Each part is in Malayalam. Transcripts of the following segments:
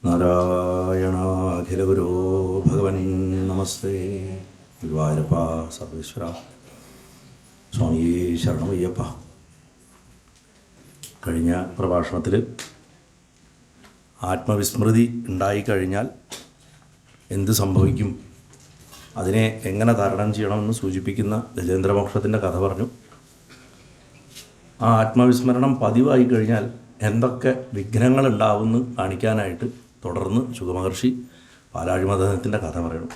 നാരായണാഖിലഗുരോ ഭഗവൻ നമസ്തേ. ഗുരുവായൂരപ്പ സർവേശ്വര സ്വാമിയേ ശരണമയ്യപ്പ. കഴിഞ്ഞ പ്രഭാഷണത്തിൽ ആത്മവിസ്മൃതി ഉണ്ടായിക്കഴിഞ്ഞാൽ എന്ത് സംഭവിക്കും, അതിനെ എങ്ങനെ തരണം ചെയ്യണമെന്ന് സൂചിപ്പിക്കുന്ന ഗജേന്ദ്രമോക്ഷത്തിൻ്റെ കഥ പറഞ്ഞു. ആ ആത്മവിസ്മരണം പതിവായി കഴിഞ്ഞാൽ എന്തൊക്കെ വിഘ്നങ്ങളുണ്ടാവുമെന്ന് കാണിക്കാനായിട്ട് തുടർന്ന് ശുഗമഹർഷി പാലാഴിമഥനത്തിൻ്റെ കഥ പറയണം.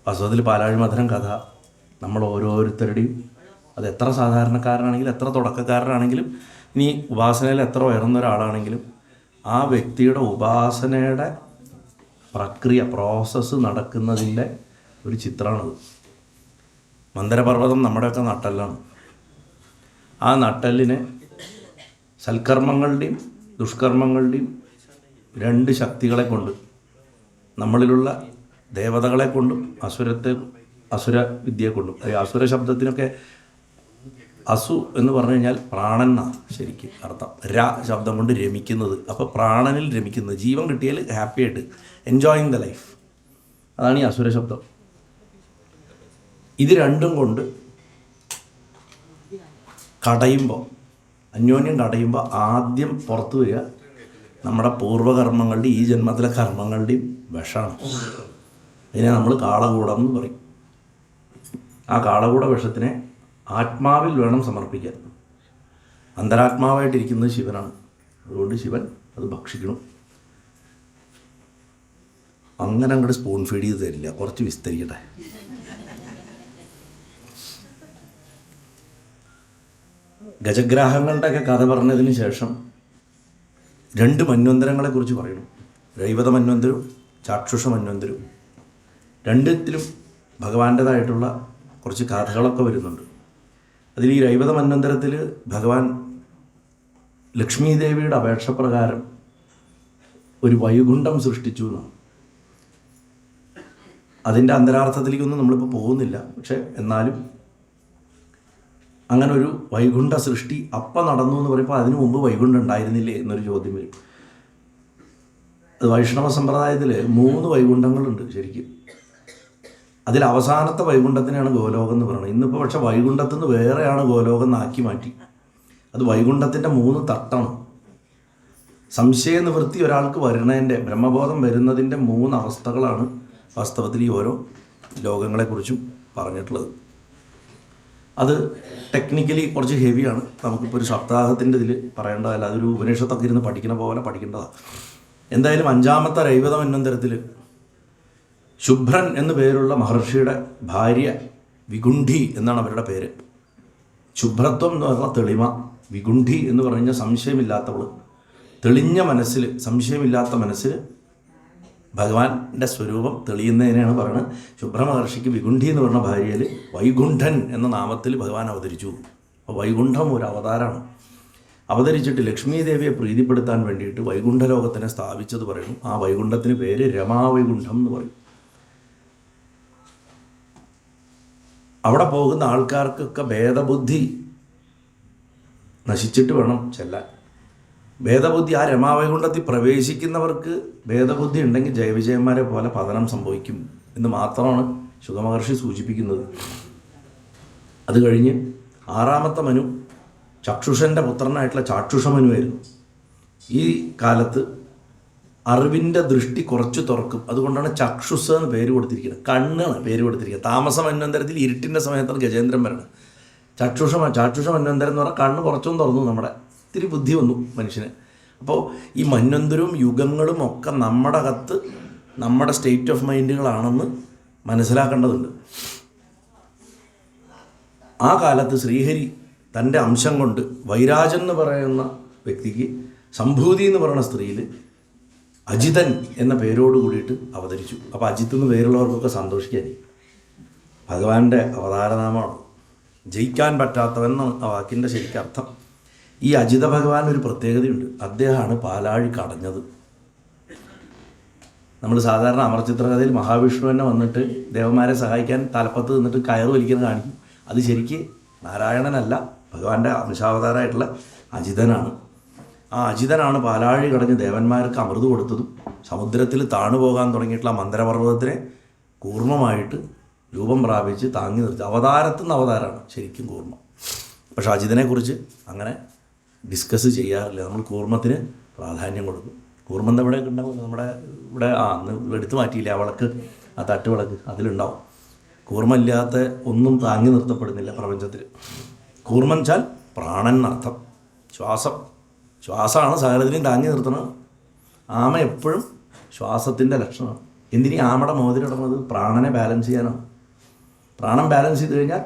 വാസ്തവത്തിൽ പാലാഴിമഥനം കഥ നമ്മൾ ഓരോരുത്തരുടെയും, അത് എത്ര സാധാരണക്കാരനാണെങ്കിലും എത്ര തുടക്കക്കാരനാണെങ്കിലും ഇനി ഉപാസനയിൽ എത്ര ഉയർന്ന ഒരാളാണെങ്കിലും ആ വ്യക്തിയുടെ ഉപാസനയുടെ പ്രോസസ്സ് നടക്കുന്നതിൻ്റെ ഒരു ചിത്രമാണത്. മന്ദരപർവ്വതം നമ്മുടെയൊക്കെ നട്ടെല്ലാണ്. ആ നട്ടെല്ലിനെ സൽക്കർമ്മങ്ങളുടെയും ദുഷ്കർമ്മങ്ങളുടെയും രണ്ട് ശക്തികളെ കൊണ്ട്, നമ്മളിലുള്ള ദേവതകളെ കൊണ്ടും അസുര വിദ്യയെ കൊണ്ടും, അസുര ശബ്ദത്തിനൊക്കെ അസു എന്ന് പറഞ്ഞു കഴിഞ്ഞാൽ പ്രാണൻ എന്നാണ് ശരിക്കും അർത്ഥം. ശബ്ദം കൊണ്ട് രമിക്കുന്നത്. അപ്പോൾ പ്രാണനിൽ രമിക്കുന്നത്, ജീവൻ കിട്ടിയാൽ ഹാപ്പി ആയിട്ട് എൻജോയിങ് ദ ലൈഫ്, അതാണ് ഈ അസുര ശബ്ദം. ഇത് രണ്ടും കൊണ്ട് കടയുമ്പോൾ, അന്യോന്യം കടയുമ്പോൾ ആദ്യം പുറത്തു വരിക നമ്മുടെ പൂർവ്വകർമ്മങ്ങളുടെയും ഈ ജന്മത്തിലെ കർമ്മങ്ങളുടെയും വിഷമാണ്. അതിനെ നമ്മൾ കാളകൂടം എന്ന് പറയും. ആ കാളകൂട വിഷത്തിനെ ആത്മാവിൽ വേണം സമർപ്പിക്കാൻ. അന്തരാത്മാവായിട്ടിരിക്കുന്നത് ശിവനാണ്. അതുകൊണ്ട് ശിവൻ അത് ഭക്ഷിക്കണം. അങ്ങനെ അങ്ങോട്ട് സ്പൂൺ ഫീഡ് ചെയ്ത് തരില്ല, കുറച്ച് വിസ്തരിക്കട്ടെ. ഗജഗ്രാഹങ്ങളുടെയൊക്കെ കഥ പറഞ്ഞതിന് ശേഷം രണ്ട് മന്വന്തരങ്ങളെക്കുറിച്ച് പറയണം. രൈവത മന്വന്തരവും ചാക്ഷുഷ മന്വന്തരവും. രണ്ടിലും ഭഗവാന്റേതായിട്ടുള്ള കുറച്ച് കഥകളൊക്കെ വരുന്നുണ്ട്. അതിൽ ഈ രൈവത മന്വന്തരത്തിൽ ഭഗവാൻ ലക്ഷ്മി ദേവിയുടെ അപേക്ഷ പ്രകാരം ഒരു വൈകുണ്ഠം സൃഷ്ടിച്ചു എന്നാണ്. അതിൻ്റെ അന്തരാർത്ഥത്തിലേക്കൊന്നും നമ്മളിപ്പോൾ പോകുന്നില്ല. പക്ഷെ എന്നാലും അങ്ങനെ ഒരു വൈകുണ്ഠ സൃഷ്ടി അപ്പം നടന്നു എന്ന് പറയുമ്പോൾ അതിനു മുമ്പ് വൈകുണ്ഠം ഉണ്ടായിരുന്നില്ലേ എന്നൊരു ചോദ്യം വരും. അത് വൈഷ്ണവ സമ്പ്രദായത്തിൽ 3 വൈകുണ്ഠങ്ങളുണ്ട് ശരിക്കും. അതിൽ അവസാനത്തെ വൈകുണ്ഠത്തിനാണ് ഗോലോകം എന്ന് പറയുന്നത്. ഇന്നിപ്പോൾ പക്ഷെ വൈകുണ്ഠത്തിൽ നിന്ന് വേറെയാണ് ഗോലോകം എന്നാക്കി മാറ്റി. അത് വൈകുണ്ഠത്തിൻ്റെ 3 തട്ടാണ്. സംശയ നിവൃത്തി ഒരാൾക്ക് വരുന്നതിൻ്റെ, ബ്രഹ്മബോധം വരുന്നതിൻ്റെ 3 അവസ്ഥകളാണ് വാസ്തവത്തിൽ ഈ ഓരോ ലോകങ്ങളെക്കുറിച്ചും പറഞ്ഞിട്ടുള്ളത്. അത് ടെക്നിക്കലി കുറച്ച് ഹെവിയാണ്. നമുക്കിപ്പോൾ ഒരു സപ്താഹത്തിൻ്റെ ഇതിൽ പറയേണ്ടതല്ല. അതൊരു ഉപനിഷത്തൊക്കെ ഇരുന്ന് പഠിക്കുന്ന പോലെ പഠിക്കേണ്ടതാണ്. എന്തായാലും 5ാമത്തെ രൈവത മന്വന്തരത്തിൽ ശുഭ്രൻ എന്നു പേരുള്ള മഹർഷിയുടെ ഭാര്യ വികുണ്ഠി എന്നാണ് അവരുടെ പേര്. ശുഭ്രത്വം എന്ന് പറഞ്ഞാൽ തെളിമ, വികുണ്ഠി എന്ന് പറഞ്ഞാൽ സംശയമില്ലാത്തവൾ. തെളിഞ്ഞ മനസ്സിൽ, സംശയമില്ലാത്ത മനസ്സിൽ ഭഗവാന്റെ സ്വരൂപം തെളിയുന്നതിനാണ് പറയുന്നത്. ശുഭ്രമഹർഷിക്ക് വികുണ്ഠി എന്ന് പറഞ്ഞ ഭാര്യയിൽ വൈകുണ്ഠൻ എന്ന നാമത്തിൽ ഭഗവാൻ അവതരിച്ചു. അപ്പോൾ വൈകുണ്ഠം ഒരു അവതാരമാണ്. അവതരിച്ചിട്ട് ലക്ഷ്മി ദേവിയെ പ്രീതിപ്പെടുത്താൻ വേണ്ടിയിട്ട് വൈകുണ്ഠലോകത്തിനെ സ്ഥാപിച്ചത് പറയുന്നു. ആ വൈകുണ്ഠത്തിന് പേര് രമാവൈകുണ്ഠം എന്ന് പറയും. അവിടെ പോകുന്ന ആൾക്കാർക്കൊക്കെ ഭേദബുദ്ധി നശിച്ചിട്ട് വേണം ചെല്ലാൻ. ഭേദബുദ്ധി, ആ രമാവൈകുണ്ഠത്തിൽ പ്രവേശിക്കുന്നവർക്ക് ഭേദബുദ്ധി ഉണ്ടെങ്കിൽ ജയവിജയന്മാരെ പോലെ പതനം സംഭവിക്കും എന്ന് മാത്രമാണ് ശുഗമഹർഷി സൂചിപ്പിക്കുന്നത്. അത് കഴിഞ്ഞ് 6ാമത്തെ മനു ചക്ഷുഷൻ്റെ പുത്രനായിട്ടുള്ള ചാക്ഷുഷമനുവായിരുന്നു. ഈ കാലത്ത് അറിവിൻ്റെ ദൃഷ്ടി കുറച്ച് തുറക്കും. അതുകൊണ്ടാണ് ചക്ഷുഷ എന്ന് പേര് കൊടുത്തിരിക്കുന്നത്. കണ്ണാണ് പേര് കൊടുത്തിരിക്കുന്നത്. താമസ മന്വന്തരത്തിൽ ഇരുട്ടിൻ്റെ സമയത്താണ് ഗജേന്ദ്രൻ വരണം. ചക്ഷുഷ മന്വന്തരം എന്ന് പറഞ്ഞാൽ കണ്ണ് കുറച്ചൊന്നും തുറന്നു, നമ്മുടെ ഇത്തിരി ബുദ്ധി വന്നു മനുഷ്യന്. അപ്പോൾ ഈ മന്വന്തരവും യുഗങ്ങളും ഒക്കെ നമ്മുടെ അകത്ത്, നമ്മുടെ സ്റ്റേറ്റ് ഓഫ് മൈൻഡുകളാണെന്ന് മനസ്സിലാക്കേണ്ടതുണ്ട്. ആ കാലത്ത് ശ്രീഹരി തൻ്റെ അംശം കൊണ്ട് വൈരാജൻ എന്ന് പറയുന്ന വ്യക്തിക്ക് സംഭൂതി എന്ന് പറയുന്ന സ്ത്രീയിൽ അജിതൻ എന്ന പേരോട് കൂടിയിട്ട് അവതരിച്ചു. അപ്പോൾ അജിത്ത് എന്ന് പേരുള്ളവർക്കൊക്കെ സന്തോഷിക്കാൻ, ഭഗവാന്റെ അവതാരനാമമാണ്. ജയിക്കാൻ പറ്റാത്തവെന്നാണ് ആ വാക്കിൻ്റെ ശരിക്കർത്ഥം. ഈ അജിത ഭഗവാൻ ഒരു പ്രത്യേകതയുണ്ട്. അദ്ദേഹമാണ് പാലാഴി കടഞ്ഞത്. നമ്മൾ സാധാരണ അമർചിത്രകഥയിൽ മഹാവിഷ്ണു തന്നെ വന്നിട്ട് ദേവന്മാരെ സഹായിക്കാൻ തലപ്പത്ത് നിന്നിട്ട് കയറ് വലിക്കുന്നത് കാണിക്കും. അത് ശരിക്ക് നാരായണനല്ല, ഭഗവാന്റെ അംശാവതാരമായിട്ടുള്ള അജിതനാണ്. ആ അജിതനാണ് പാലാഴി കടഞ്ഞ് ദേവന്മാർക്ക് അമൃത് കൊടുത്തതും സമുദ്രത്തിൽ താണുപോകാൻ തുടങ്ങിയിട്ടുള്ള മന്ദരപർവ്വതത്തിനെ കൂർമ്മമായിട്ട് രൂപം പ്രാപിച്ച് താങ്ങി നിർത്തി. അവതാരത്തുനിന്ന് അവതാരമാണ് ശരിക്കും കൂർമ്മം. പക്ഷെ അജിതനെക്കുറിച്ച് അങ്ങനെ ഡിസ്കസ് ചെയ്യാറില്ല. നമ്മൾ കൂർമ്മത്തിന് പ്രാധാന്യം കൊടുക്കും. കൂർമ്മം ഇവിടെ ഉണ്ടാവും, നമ്മുടെ ഇവിടെ അന്ന് എടുത്തു മാറ്റിയില്ല ആ വിളക്ക്, ആ തട്ടുവിളക്ക് അതിലുണ്ടാവും. കൂർമ്മ ഇല്ലാത്ത ഒന്നും താങ്ങി നിർത്തപ്പെടുന്നില്ല പ്രപഞ്ചത്തിൽ. കൂർമ്മം വെച്ചാൽ പ്രാണൻ എന്നർത്ഥം. ശ്വാസമാണ് സകലത്തിനെയും താങ്ങി നിർത്തുന്നത്. ആമ എപ്പോഴും ശ്വാസത്തിൻ്റെ ലക്ഷണമാണ്. എന്തിനീ ആമയുടെ മോതിരിടുന്നത്? പ്രാണനെ ബാലൻസ് ചെയ്യാനാണ്. പ്രാണൻ ബാലൻസ് ചെയ്ത് കഴിഞ്ഞാൽ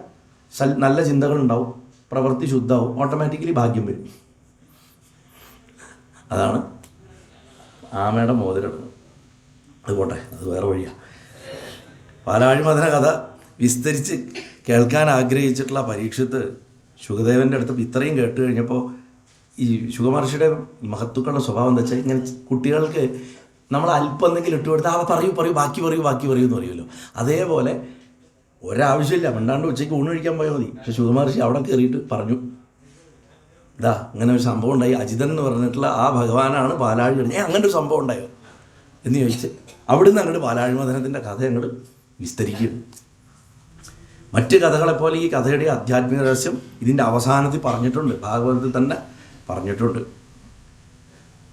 നല്ല ചിന്തകളുണ്ടാവും, പ്രവൃത്തി ശുദ്ധമാവും, ഓട്ടോമാറ്റിക്കലി ഭാഗ്യം വരും. അതാണ് ആമയുടെ മോതിരിടുന്നത്. അത് പോട്ടെ, അത് വേറെ വഴിയാണ്. പാലാഴിമഥന കഥ വിസ്തരിച്ച് കേൾക്കാൻ ആഗ്രഹിച്ചിട്ടുള്ള പരീക്ഷത്ത് ശുകദേവൻ്റെ അടുത്ത് ഇത്രയും കേട്ട് കഴിഞ്ഞപ്പോൾ ഈ ശുകമഹർഷിയുടെ മഹത്തുക്കളുടെ സ്വഭാവം എന്താ വെച്ചാൽ, ഇങ്ങനെ കുട്ടികൾക്ക് നമ്മൾ അല്പം എന്തെങ്കിലും ഇട്ട് കൊടുത്താൽ പറയൂ ബാക്കി പറയൂ എന്ന് പറയുമല്ലോ. അതേപോലെ ഒരാവശ്യമില്ല, പണ്ടാണ്ട് ഉച്ചയ്ക്ക് ഊണ് കഴിക്കാൻ പോയാൽ മതി. പക്ഷെ ശുകമഹർഷി അവിടെ കയറിയിട്ട് പറഞ്ഞു, ഇതാ ഇങ്ങനെ ഒരു സംഭവം ഉണ്ടായി, അജിതൻ എന്ന് പറഞ്ഞിട്ടുള്ള ആ ഭഗവാനാണ് പാലാഴി കഴിഞ്ഞാൽ അങ്ങനെ ഒരു സംഭവം ഉണ്ടായോ എന്ന് ചോദിച്ച് അവിടുന്ന് അങ്ങോട്ട് പാലാഴിമഥനത്തിൻ്റെ കഥ അങ്ങോട്ട് വിസ്തരിക്കും. മറ്റ് കഥകളെപ്പോലെ ഈ കഥയുടെ ആധ്യാത്മിക രഹസ്യം ഇതിൻ്റെ അവസാനത്തിൽ പറഞ്ഞിട്ടുണ്ട്, ഭാഗവതത്തിൽ തന്നെ പറഞ്ഞിട്ടുണ്ട്.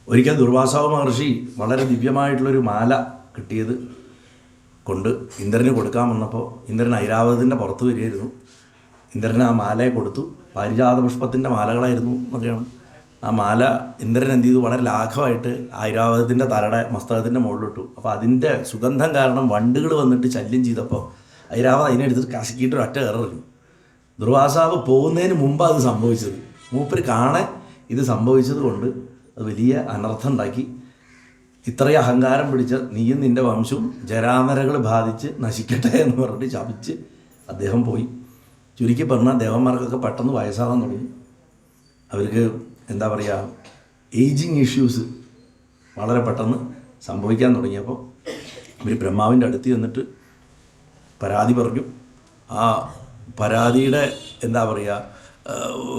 ഒരിക്കൽ ദുർവാസാവ് മഹർഷി വളരെ ദിവ്യമായിട്ടുള്ളൊരു മാല കിട്ടിയത് കൊണ്ട് ഇന്ദ്രന് കൊടുക്കാൻ വന്നപ്പോൾ ഇന്ദ്രൻ ഐരാവതത്തിൻ്റെ പുറത്ത് വരികയായിരുന്നു. ഇന്ദ്രന് ആ മാലയെ കൊടുത്തു. പാരിജാത പുഷ്പത്തിൻ്റെ മാലകളായിരുന്നു എന്നൊക്കെയാണ്. ആ മാല ഇന്ദ്രൻ എന്ത് ചെയ്തു, വളരെ ലാഘവമായിട്ട് ഐരാവതത്തിൻ്റെ തലയുടെ മസ്തകത്തിൻ്റെ മുകളിലിട്ടു. അപ്പോൾ അതിൻ്റെ സുഗന്ധം കാരണം വണ്ടുകൾ വന്നിട്ട് ശല്യം ചെയ്തപ്പോൾ ഐരാവത് അതിനെടുത്തിട്ട് കശക്കിയിട്ട് ഒറ്റ കയറിഞ്ഞു. ദുർവാസാവ് പോകുന്നതിന് മുമ്പ് അത് സംഭവിച്ചത്. മൂപ്പര് കാണെ ഇത് സംഭവിച്ചത് കൊണ്ട് അത് വലിയ അനർത്ഥം ഉണ്ടാക്കി. ഇത്രയും അഹങ്കാരം പിടിച്ച നീയും നിൻ്റെ വംശവും ജരാനരകൾ ബാധിച്ച് നശിക്കട്ടെ എന്ന് പറഞ്ഞിട്ട് ശപിച്ച് അദ്ദേഹം പോയി. ചുരുക്കി പറഞ്ഞാൽ ദേവന്മാർക്കൊക്കെ പെട്ടെന്ന് വയസ്സാകാൻ തുടങ്ങി. അവർക്ക് എന്താ പറയുക, ഏജിങ് ഇഷ്യൂസ് വളരെ പെട്ടെന്ന് സംഭവിക്കാൻ തുടങ്ങിയപ്പോൾ ഇവർ ബ്രഹ്മാവിൻ്റെ അടുത്ത് ചെന്നിട്ട് പരാതി പറഞ്ഞു. ആ പരാതിയുടെ എന്താ പറയുക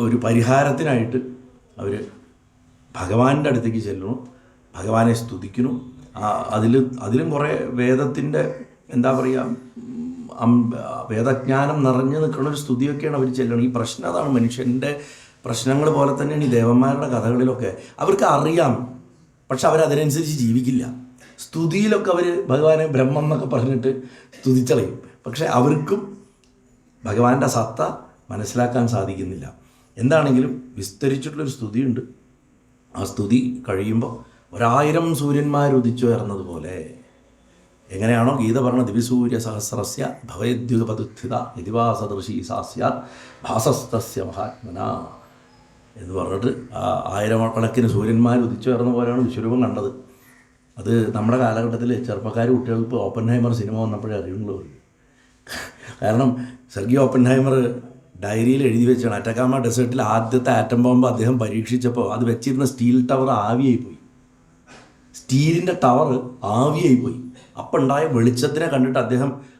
ഒരു പരിഹാരത്തിനായിട്ട് അവർ ഭഗവാന്റെ അടുത്തേക്ക് ചെല്ലണം, ഭഗവാനെ സ്തുതിക്കുന്നു. അതിലും കുറേ വേദത്തിൻ്റെ എന്താ പറയുക വേദജ്ഞാനം നിറഞ്ഞു നിൽക്കുന്ന ഒരു സ്തുതിയൊക്കെയാണ് അവർ ചെല്ലണം. ഈ പ്രശ്നം അതാണ്, മനുഷ്യൻ്റെ പ്രശ്നങ്ങൾ പോലെ തന്നെയാണ് ഈ ദേവന്മാരുടെ കഥകളിലൊക്കെ. അവർക്ക് അറിയാം, പക്ഷെ അവരതിനനുസരിച്ച് ജീവിക്കില്ല. സ്തുതിയിലൊക്കെ അവർ ഭഗവാനെ ബ്രഹ്മം എന്നൊക്കെ പറഞ്ഞിട്ട് സ്തുതിച്ചളയും. പക്ഷെ അവർക്കും ഭഗവാന്റെ സത്ത മനസ്സിലാക്കാൻ സാധിക്കുന്നില്ല. എന്താണെങ്കിലും വിസ്തരിച്ചിട്ടുള്ളൊരു സ്തുതിയുണ്ട്. ആ സ്തുതി കഴിയുമ്പോൾ 1000 സൂര്യന്മാരുദിച്ചുയർന്നതുപോലെ, എങ്ങനെയാണോ ഗീത പറഞ്ഞ ദിവിസൂര്യ സഹസ്രസ്യ ഭവേദ്യുഗപതുസ്ഥിത യതിവാ സദൃശീ സാസ്യ ഭാസസ്തസ്യ മഹാത്മന എന്ന് പറഞ്ഞിട്ട് ആ 1000 കണക്കിന് സൂര്യന്മാർ ഉദിച്ചുയർന്ന പോലെയാണ് വിശ്വരൂപം കണ്ടത്. അത് നമ്മുടെ കാലഘട്ടത്തിൽ ചെറുപ്പക്കാർ കുട്ടികൾക്ക് ഓപ്പൻഹൈമർ സിനിമ വന്നപ്പോഴേ അറിയുള്ളൂ. കാരണം സെർഗി ഓപ്പൻഹൈമർ ഡയറിയിൽ എഴുതി വെച്ചാണ്, അറ്റക്കാമ ഡെസേർട്ടിൽ ആദ്യത്തെ ആറ്റം ബോംബ് അദ്ദേഹം പരീക്ഷിച്ചപ്പോൾ അത് വെച്ചിരുന്ന സ്റ്റീൽ ടവർ ആവിയായി പോയി. സ്റ്റീലിൻ്റെ ടവർ ആവിയായി പോയി. അപ്പം ഉണ്ടായ വെളിച്ചത്തിനെ കണ്ടിട്ട്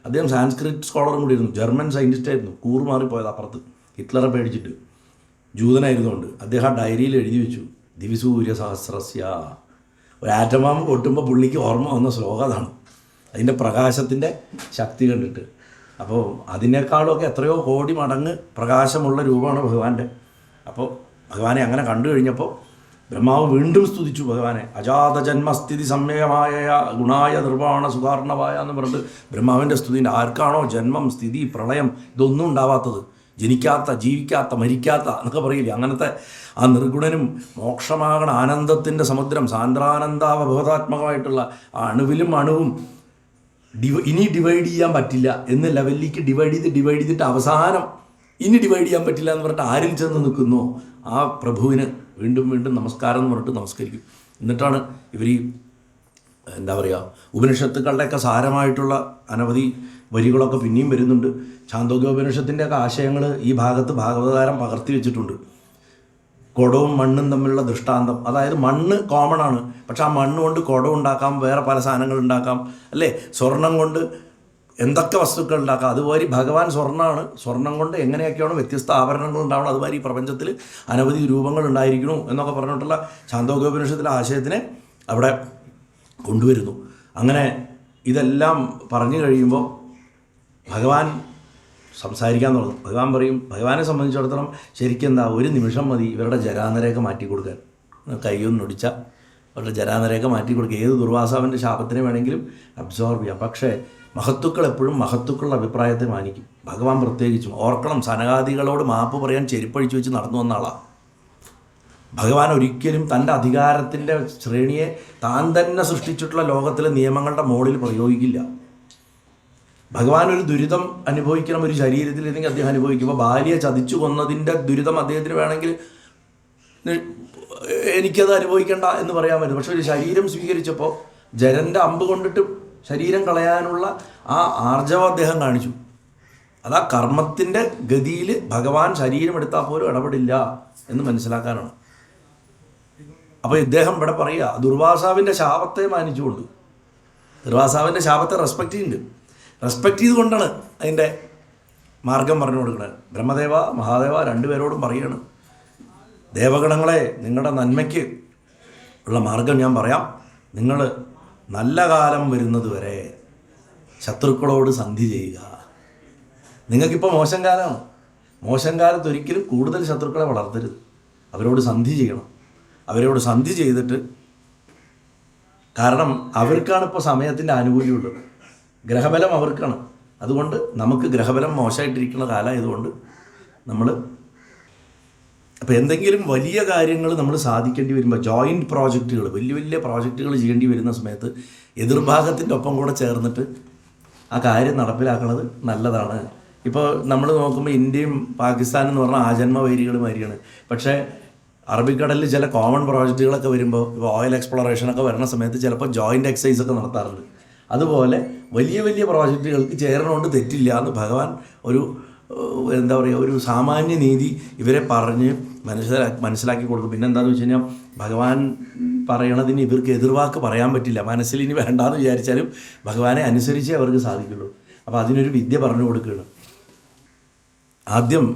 അദ്ദേഹം സാൻസ്ക്രിറ്റ് സ്കോളറും കൂടി ആയിരുന്നു, ജർമ്മൻ സയൻറ്റിസ്റ്റായിരുന്നു. കൂറുമാറിപ്പോയത് അപ്പുറത്ത്, ഹിറ്റ്ലറെ പേടിച്ചിട്ട്. ജൂതനായിരുന്നുകൊണ്ട് അദ്ദേഹം ഡയറിയിൽ എഴുതി വെച്ചു, ദിവിസൂര്യ സഹസ്രസ്യ. ഒരു ആറ്റം ബോംബ് പൊട്ടുമ്പോൾ പുള്ളിക്ക് ഓർമ്മ വന്ന ശ്ലോകം അതാണ്, അതിൻ്റെ പ്രകാശത്തിൻ്റെ ശക്തി കണ്ടിട്ട്. അപ്പോൾ അതിനേക്കാളൊക്കെ എത്രയോ കോടി മടങ്ങ് പ്രകാശമുള്ള രൂപമാണ് ഭഗവാന്റെ. അപ്പോൾ ഭഗവാനെ അങ്ങനെ കണ്ടു കഴിഞ്ഞപ്പോൾ ബ്രഹ്മാവ് വീണ്ടും സ്തുതിച്ചു ഭഗവാനെ. അജാത ജന്മസ്ഥിതി സംയമായ ഗുണായ നിർവാണ സുധാർണവായ എന്ന് പറഞ്ഞിട്ട് ബ്രഹ്മാവിൻ്റെ സ്തുതിൻ്റെ. ആർക്കാണോ ജന്മം, സ്ഥിതി, പ്രളയം ഇതൊന്നും ഉണ്ടാവാത്തത്, ജനിക്കാത്ത, ജീവിക്കാത്ത, മരിക്കാത്ത എന്നൊക്കെ പറയില്ലേ, അങ്ങനത്തെ ആ നിർഗുണനും മോക്ഷമാകണ ആനന്ദത്തിൻ്റെ സമുദ്രം, സാന്ദ്രാനന്ദാവബോധാത്മകമായിട്ടുള്ള ആ അണുവിലും അണുവും ഇനി ഡിവൈഡ് ചെയ്യാൻ പറ്റില്ല എന്ന ലെവലിലേക്ക് ഡിവൈഡ് ചെയ്തിട്ട് അവസാനം ഇനി ഡിവൈഡ് ചെയ്യാൻ പറ്റില്ല എന്ന് പറഞ്ഞിട്ട് ആരിൽ ചെന്ന് നിൽക്കുന്നോ ആ പ്രഭുവിന് വീണ്ടും വീണ്ടും നമസ്കാരം എന്ന് പറഞ്ഞിട്ട് നമസ്കരിക്കും. എന്നിട്ടാണ് ഇവർ ഈ എന്താ പറയുക ഉപനിഷത്തുക്കളുടെയൊക്കെ സാരമായിട്ടുള്ള അനവധി വരികളൊക്കെ പിന്നെയും വരുന്നുണ്ട്. ഛാന്തോഗ്യോപനിഷത്തിൻ്റെയൊക്കെ ആശയങ്ങൾ ഈ ഭാഗത്ത് ഭാഗവതകാരം പകർത്തി വെച്ചിട്ടുണ്ട്. കുടവും മണ്ണും തമ്മിലുള്ള ദൃഷ്ടാന്തം, അതായത് മണ്ണ് കോമൺ ആണ്, പക്ഷെ ആ മണ്ണ് കൊണ്ട് കുടം ഉണ്ടാക്കാം, വേറെ പല സാധനങ്ങൾ ഉണ്ടാക്കാം, അല്ലേ? സ്വർണം കൊണ്ട് എന്തൊക്കെ വസ്തുക്കൾ ഉണ്ടാക്കാം. അതുപോലെ ഭഗവാൻ സ്വർണ്ണമാണ്, സ്വർണം കൊണ്ട് എങ്ങനെയൊക്കെയാണ് വ്യത്യസ്ത ആഭരണങ്ങൾ ഉണ്ടാവണം, അതുമാതിരി ഈ പ്രപഞ്ചത്തിൽ അനവധി രൂപങ്ങൾ ഉണ്ടായിരിക്കണം എന്നൊക്കെ പറഞ്ഞിട്ടുള്ള ഛാന്തോഗ്യോപനിഷത്തിലെ ആശയത്തിനെ അവിടെ കൊണ്ടുവരുന്നു. അങ്ങനെ ഇതെല്ലാം പറഞ്ഞു കഴിയുമ്പോൾ ഭഗവാൻ സംസാരിക്കാൻ തുടങ്ങും. ഭഗവാൻ പറയും, ഭഗവാനെ സംബന്ധിച്ചിടത്തോളം ശരിക്കും എന്താ, ഒരു നിമിഷം മതി ഇവരുടെ ജരാനരയൊക്കെ മാറ്റി കൊടുക്കാൻ. കൈയൊന്നൊടിച്ച അവരുടെ ജരാനരയൊക്കെ മാറ്റി കൊടുക്കുക. ഏത് ദുർവാസാവിൻ്റെ ശാപത്തിനെ വേണമെങ്കിലും അബ്സോർബ് ചെയ്യാം. പക്ഷേ മഹത്തുക്കൾ എപ്പോഴും മഹത്തുക്കളുടെ അഭിപ്രായത്തെ മാനിക്കും. ഭഗവാൻ പ്രത്യേകിച്ചും ഓർക്കണം, സനകാദികളോട് മാപ്പ് പറയാൻ ചെരുപ്പഴിച്ചു വെച്ച് നടന്നു വന്ന ആളാണ് ഭഗവാൻ. ഒരിക്കലും തൻ്റെ അധികാരത്തിൻ്റെ ശ്രേണിയെ താൻ തന്നെ സൃഷ്ടിച്ചിട്ടുള്ള ലോകത്തിലെ നിയമങ്ങളുടെ മുകളിൽ പ്രയോഗിക്കില്ല. ഭഗവാൻ ഒരു ദുരിതം അനുഭവിക്കണം ഒരു ശരീരത്തിൽ ഇല്ലെങ്കിൽ അദ്ദേഹം അനുഭവിക്കുമ്പോൾ ഭാര്യയെ ചതിച്ചു കൊന്നതിൻ്റെ ദുരിതം അദ്ദേഹത്തിന് വേണമെങ്കിൽ എനിക്കത് അനുഭവിക്കേണ്ട എന്ന് പറയാൻ പറ്റും. പക്ഷെ ഒരു ശരീരം സ്വീകരിച്ചപ്പോൾ ജരൻ്റെ അമ്പ് കൊണ്ടിട്ട് ശരീരം കളയാനുള്ള ആ ആർജവം അദ്ദേഹം കാണിച്ചു. അതാ കർമ്മത്തിൻ്റെ ഗതിയിൽ ഭഗവാൻ ശരീരം എടുത്താൽ പോലും ഇടപെടില്ല എന്ന് മനസ്സിലാക്കാനാണ്. അപ്പോൾ ഇദ്ദേഹം ഇവിടെ പറയുക, ദുർവാസാവിൻ്റെ ശാപത്തെ മാനിച്ചുകൊണ്ട്, ദുർവാസാവിൻ്റെ ശാപത്തെ റെസ്പെക്റ്റ് ചെയ്തുകൊണ്ടാണ് അതിൻ്റെ മാർഗം പറഞ്ഞു കൊടുക്കുന്നത്. ബ്രഹ്മദേവ മഹാദേവ രണ്ടുപേരോടും പറയുകയാണ്, ദേവഗണങ്ങളെ, നിങ്ങളുടെ നന്മയ്ക്ക് ഉള്ള മാർഗം ഞാൻ പറയാം. നിങ്ങൾ നല്ല കാലം വരുന്നത് വരെ ശത്രുക്കളോട് സന്ധി ചെയ്യുക. നിങ്ങൾക്കിപ്പോൾ മോശം കാലമാണ്. മോശം കാലത്ത് ഒരിക്കലും കൂടുതൽ ശത്രുക്കളെ വളർത്തരുത്. അവരോട് സന്ധി ചെയ്യണം. അവരോട് സന്ധി ചെയ്തിട്ട്, കാരണം അവർക്കാണ് ഇപ്പോൾ സമയത്തിൻ്റെ ആനുകൂല്യമുള്ളത്. ഗ്രഹബലം അവർക്കാണ്. അതുകൊണ്ട് നമുക്ക് ഗ്രഹബലം മോശമായിട്ടിരിക്കുന്ന കാലമായതുകൊണ്ട് നമ്മൾ അപ്പോൾ എന്തെങ്കിലും വലിയ കാര്യങ്ങൾ നമ്മൾ സാധിക്കേണ്ടി വരുമ്പോൾ, ജോയിൻറ്റ് പ്രോജക്റ്റുകൾ, വലിയ പ്രോജക്റ്റുകൾ ചെയ്യേണ്ടി വരുന്ന സമയത്ത് എതിർഭാഗത്തിൻ്റെ ഒപ്പം കൂടെ ചേർന്നിട്ട് ആ കാര്യം നടപ്പിലാക്കുന്നത് നല്ലതാണ്. ഇപ്പോൾ നമ്മൾ നോക്കുമ്പോൾ ഇന്ത്യയും പാകിസ്ഥാനും എന്ന് പറഞ്ഞാൽ ആജന്മ വൈരികൾ മാതിരിയാണ്. പക്ഷേ അറബിക്കടലിൽ ചില കോമൺ പ്രോജക്റ്റുകളൊക്കെ വരുമ്പോൾ, ഇപ്പോൾ ഓയിൽ എക്സ്പ്ലോറേഷനൊക്കെ വരുന്ന സമയത്ത് ചിലപ്പോൾ ജോയിൻറ്റ് എക്സസൈസൊക്കെ നടത്താറുണ്ട്. അതുപോലെ വലിയ പ്രോജക്റ്റുകൾക്ക് ചേരണോണ്ട് തെറ്റില്ല എന്ന് ഭഗവാൻ ഒരു എന്താ പറയുക, ഒരു സാമാന്യ നീതി ഇവരെ പറഞ്ഞ് മനസ്സിലാക്കി കൊടുക്കും. പിന്നെ എന്താണെന്ന് വെച്ച് കഴിഞ്ഞാൽ, ഭഗവാൻ പറയണതിന് ഇവർക്ക് എതിർവാക്ക് പറയാൻ പറ്റില്ല. മനസ്സിൽ ഇനി വേണ്ടാന്ന് വിചാരിച്ചാലും ഭഗവാനെ അനുസരിച്ചേ അവർക്ക് സാധിക്കുള്ളൂ. അപ്പോൾ അതിനൊരു വിദ്യ പറഞ്ഞു കൊടുക്കുകയാണ്. ആദ്യം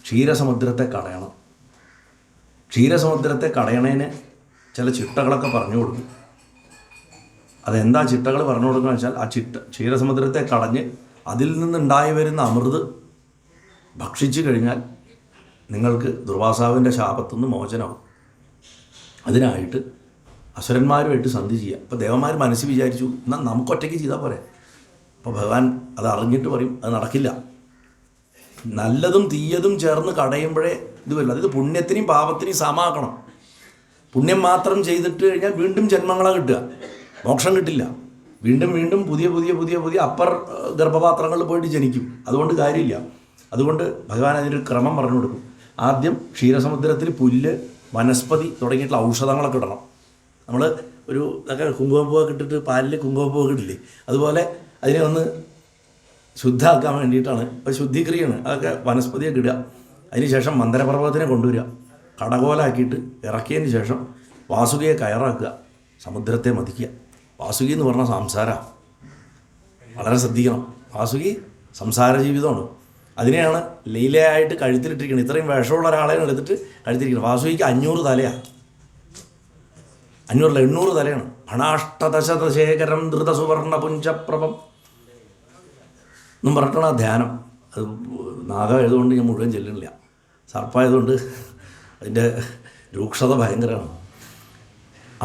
ക്ഷീരസമുദ്രത്തെ കടയണം. ക്ഷീരസമുദ്രത്തെ കടയണേന് ചില ചിട്ടകളൊക്കെ പറഞ്ഞു കൊടുക്കും. അതെന്താ ചിട്ടകൾ പറഞ്ഞു കൊടുക്കുക വെച്ചാൽ, ആ ക്ഷീരസമുദ്രത്തെ കടഞ്ഞ് അതിൽ നിന്നുണ്ടായി വരുന്ന അമൃത് ഭക്ഷിച്ചു കഴിഞ്ഞാൽ നിങ്ങൾക്ക് ദുർവാസാവിൻ്റെ ശാപത്തുനിന്ന് മോചനമാവും. അതിനായിട്ട് അസുരന്മാരുമായിട്ട് സന്ധി ചെയ്യുക. ഇപ്പോൾ ദേവന്മാർ മനസ്സിൽ വിചാരിച്ചു, എന്നാൽ നമുക്കൊറ്റയ്ക്ക് ചെയ്താൽ പോരെ. അപ്പോൾ ഭഗവാൻ അത് അറിഞ്ഞിട്ട് പറയും, അത് നടക്കില്ല. നല്ലതും തീയതും ചേർന്ന് കടയുമ്പോഴേ ഇത് വരില്ല. അതായത് പുണ്യത്തിനെയും പാപത്തിനെയും സമാക്കണം. പുണ്യം മാത്രം ചെയ്തിട്ട് കഴിഞ്ഞാൽ വീണ്ടും ജന്മങ്ങളെ കിട്ടുക, മോക്ഷം കിട്ടില്ല. വീണ്ടും പുതിയ അപ്പർ ഗർഭപാത്രങ്ങളിൽ പോയിട്ട് ജനിക്കും. അതുകൊണ്ട് കാര്യമില്ല. അതുകൊണ്ട് ഭഗവാൻ അതിനൊരു ക്രമം പറഞ്ഞു കൊടുക്കും. ആദ്യം ക്ഷീരസമുദ്രത്തിൽ പുല്ല്, വനസ്പതി തുടങ്ങിയിട്ടുള്ള ഔഷധങ്ങളൊക്കെ ഇടണം. നമ്മൾ ഒരു ഇതൊക്കെ കുങ്കുമപ്പൂവൊക്കെ ഇട്ടിട്ട് പാലിൽ കുങ്കുമപ്പൂവൊക്കെ ഇടില്ലേ, അതുപോലെ അതിനെ ഒന്ന് ശുദ്ധമാക്കാൻ വേണ്ടിയിട്ടാണ്. ഇപ്പോൾ ശുദ്ധിക്രിയയാണ്. അതൊക്കെ വനസ്പതിയൊക്കെ ഇടുക. അതിനുശേഷം മന്ദരപർവ്വതത്തിനെ കൊണ്ടുവരിക, കടകോലാക്കിയിട്ട് ഇറക്കിയതിന് ശേഷം വാസുകിയെ കയറാക്കുക, സമുദ്രത്തെ മതിക്കുക. വാസുകി എന്ന് പറഞ്ഞാൽ സംസാരമാണ്. വളരെ ശ്രദ്ധിക്കണം. വാസുകി സംസാര ജീവിതമാണ്. അതിനെയാണ് ലീലയായിട്ട് കഴുത്തിലിട്ടിരിക്കുന്നത്. ഇത്രയും വിഷമുള്ള ഒരാളെയാണ് എടുത്തിട്ട് കഴുത്തിരിക്കുന്നത്. വാസുകിക്ക് 500 തലയാണ്. 500 800 തലയാണ്. ഭണാഷ്ടദശതശേഖരം ധൃതസുവർണ പുഞ്ചപ്രഭം എന്നും പറഞ്ഞിട്ടാണ് ആ ധ്യാനം. അത് നാഗമായതുകൊണ്ട് ഞാൻ മുഴുവൻ ചെല്ലുന്നില്ല. സർപ്പമായതുകൊണ്ട് അതിൻ്റെ രൂക്ഷത ഭയങ്കരമാണ്.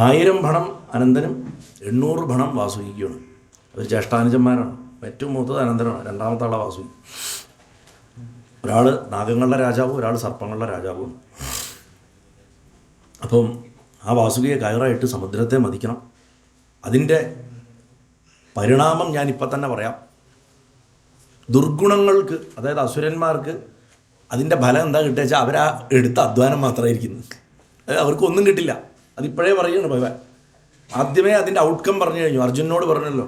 1000 ഭണം അനന്തനും 800 ഭണം വാസുകിക്കുമാണ്. അവർ ജ്യേഷ്ഠാനുജന്മാരാണ്. ഏറ്റവും മൂത്തത് അനന്തനാണ്, രണ്ടാമത്തെ ആളാണ് വാസുകി. ഒരാൾ നാഗങ്ങളുടെ രാജാവും ഒരാൾ സർപ്പങ്ങളുടെ രാജാവും. അപ്പം ആ വാസുകിയെ കയറായിട്ട് സമുദ്രത്തെ മതിക്കണം. അതിൻ്റെ പരിണാമം ഞാനിപ്പോൾ തന്നെ പറയാം. ദുർഗുണങ്ങൾക്ക്, അതായത് അസുരന്മാർക്ക് അതിൻ്റെ ഫലം എന്താ കിട്ടുക വെച്ചാൽ അവരാ എടുത്ത അധ്വാനം മാത്രമായിരിക്കുന്നു. അതായത് അവർക്കൊന്നും കിട്ടില്ല. അതിപ്പോഴേ പറയുകയാണ് ഭഗവാൻ. ആദ്യമേ അതിൻ്റെ ഔട്ട്കം പറഞ്ഞു കഴിഞ്ഞു. അർജുനോട് പറഞ്ഞല്ലോ,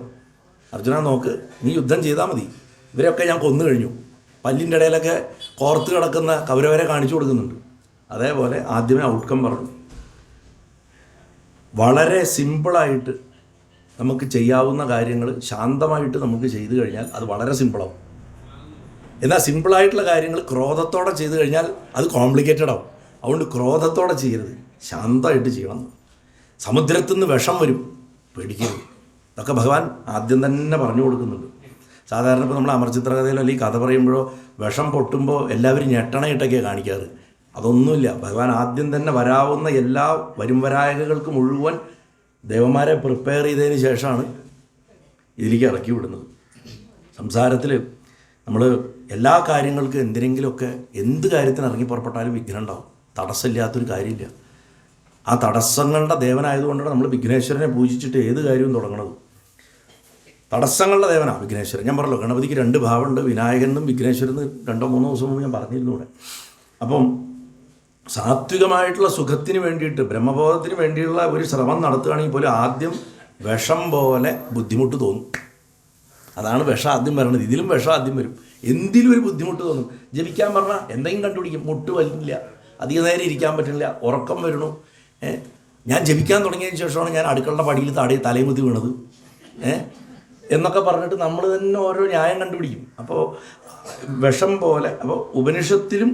അർജുന നോക്ക്, നീ യുദ്ധം ചെയ്താൽ മതി, ഇവരെയൊക്കെ ഞാൻ കൊന്നു കഴിഞ്ഞു. പല്ലിൻ്റെ ഇടയിലൊക്കെ കോർത്ത് കിടക്കുന്ന കൗരവരെ കാണിച്ചു കൊടുക്കുന്നുണ്ട്. അതേപോലെ ആദ്യമേ ഔട്ട്കം പറഞ്ഞു. വളരെ സിമ്പിളായിട്ട് നമുക്ക് ചെയ്യാവുന്ന കാര്യങ്ങൾ ശാന്തമായിട്ട് നമുക്ക് ചെയ്തു കഴിഞ്ഞാൽ അത് വളരെ സിമ്പിളാവും. എന്നാൽ സിമ്പിളായിട്ടുള്ള കാര്യങ്ങൾ ക്രോധത്തോടെ ചെയ്തു കഴിഞ്ഞാൽ അത് കോംപ്ലിക്കേറ്റഡ് ആവും. അതുകൊണ്ട് ക്രോധത്തോടെ ചെയ്യരുത്, ശാന്തമായിട്ട് ചെയ്യണം. സമുദ്രത്തിൽ നിന്ന് വിഷം വരും, പേടിക്കരുത്. ഇതൊക്കെ ഭഗവാൻ ആദ്യം തന്നെ പറഞ്ഞു കൊടുക്കുന്നുണ്ട്. സാധാരണ ഇപ്പോൾ നമ്മൾ അമർചിത്രകഥയിലോ അല്ലെങ്കിൽ കഥ പറയുമ്പോഴോ വിഷം പൊട്ടുമ്പോൾ എല്ലാവരും ഞെട്ടണയിട്ടൊക്കെയാണ് കാണിക്കാറ്. അതൊന്നുമില്ല. ഭഗവാൻ ആദ്യം തന്നെ വരാവുന്ന എല്ലാ വരുംവരായകൾക്ക് മുഴുവൻ ദേവന്മാരെ പ്രിപ്പയർ ചെയ്തതിന് ശേഷമാണ് ഇതിലേക്ക് ഇറക്കി വിടുന്നത്. സംസാരത്തിൽ നമ്മൾ എല്ലാ കാര്യങ്ങൾക്കും എന്തിനെങ്കിലുമൊക്കെ എന്ത് കാര്യത്തിന് ഇറങ്ങി പുറപ്പെട്ടാലും വിഘ്നം ഉണ്ടാവും. തടസ്സമില്ലാത്തൊരു കാര്യമില്ല. ആ തടസ്സങ്ങളുടെ ദേവനായതുകൊണ്ടാണ് നമ്മൾ വിഘ്നേശ്വരനെ പൂജിച്ചിട്ട് ഏത് കാര്യവും തുടങ്ങണത്. തടസ്സങ്ങളുടെ ദേവനാണ് വിഘ്നേശ്വരൻ. ഞാൻ പറഞ്ഞല്ലോ, ഗണപതിക്ക് 2 ഭാവമുണ്ട്, വിനായകനെന്നും വിഘ്നേശ്വരൻ 2-3 ദിവസം മുമ്പ് ഞാൻ പറഞ്ഞിരുന്നു ഇവിടെ. അപ്പം സാത്വികമായിട്ടുള്ള സുഖത്തിന് വേണ്ടിയിട്ട്, ബ്രഹ്മബോധത്തിന് വേണ്ടിയുള്ള ഒരു ശ്രമം നടത്തുകയാണെങ്കിൽ പോലും ആദ്യം വിഷം പോലെ ബുദ്ധിമുട്ട് തോന്നും. അതാണ് വിഷം ആദ്യം വരണത്. ഇതിലും വിഷം ആദ്യം വരും. എന്തിലും ഒരു ബുദ്ധിമുട്ട് തോന്നും. ജപിക്കാൻ പറഞ്ഞാൽ എന്തെങ്കിലും കണ്ടുപിടിക്കും. മുട്ട് വലില്ല, അധിക നേരം ഇരിക്കാൻ പറ്റില്ല, ഉറക്കം വരണു. ഞാൻ ജപിക്കാൻ തുടങ്ങിയതിന് ശേഷമാണ് ഞാൻ അടുക്കളയുടെ പടിയിൽ തലയും കുത്തി വീണത് എന്നൊക്കെ പറഞ്ഞിട്ട് നമ്മൾ തന്നെ ഓരോ ന്യായം കണ്ടുപിടിക്കും. അപ്പോൾ വിഷം പോലെ. അപ്പോൾ ഉപനിഷത്തിലും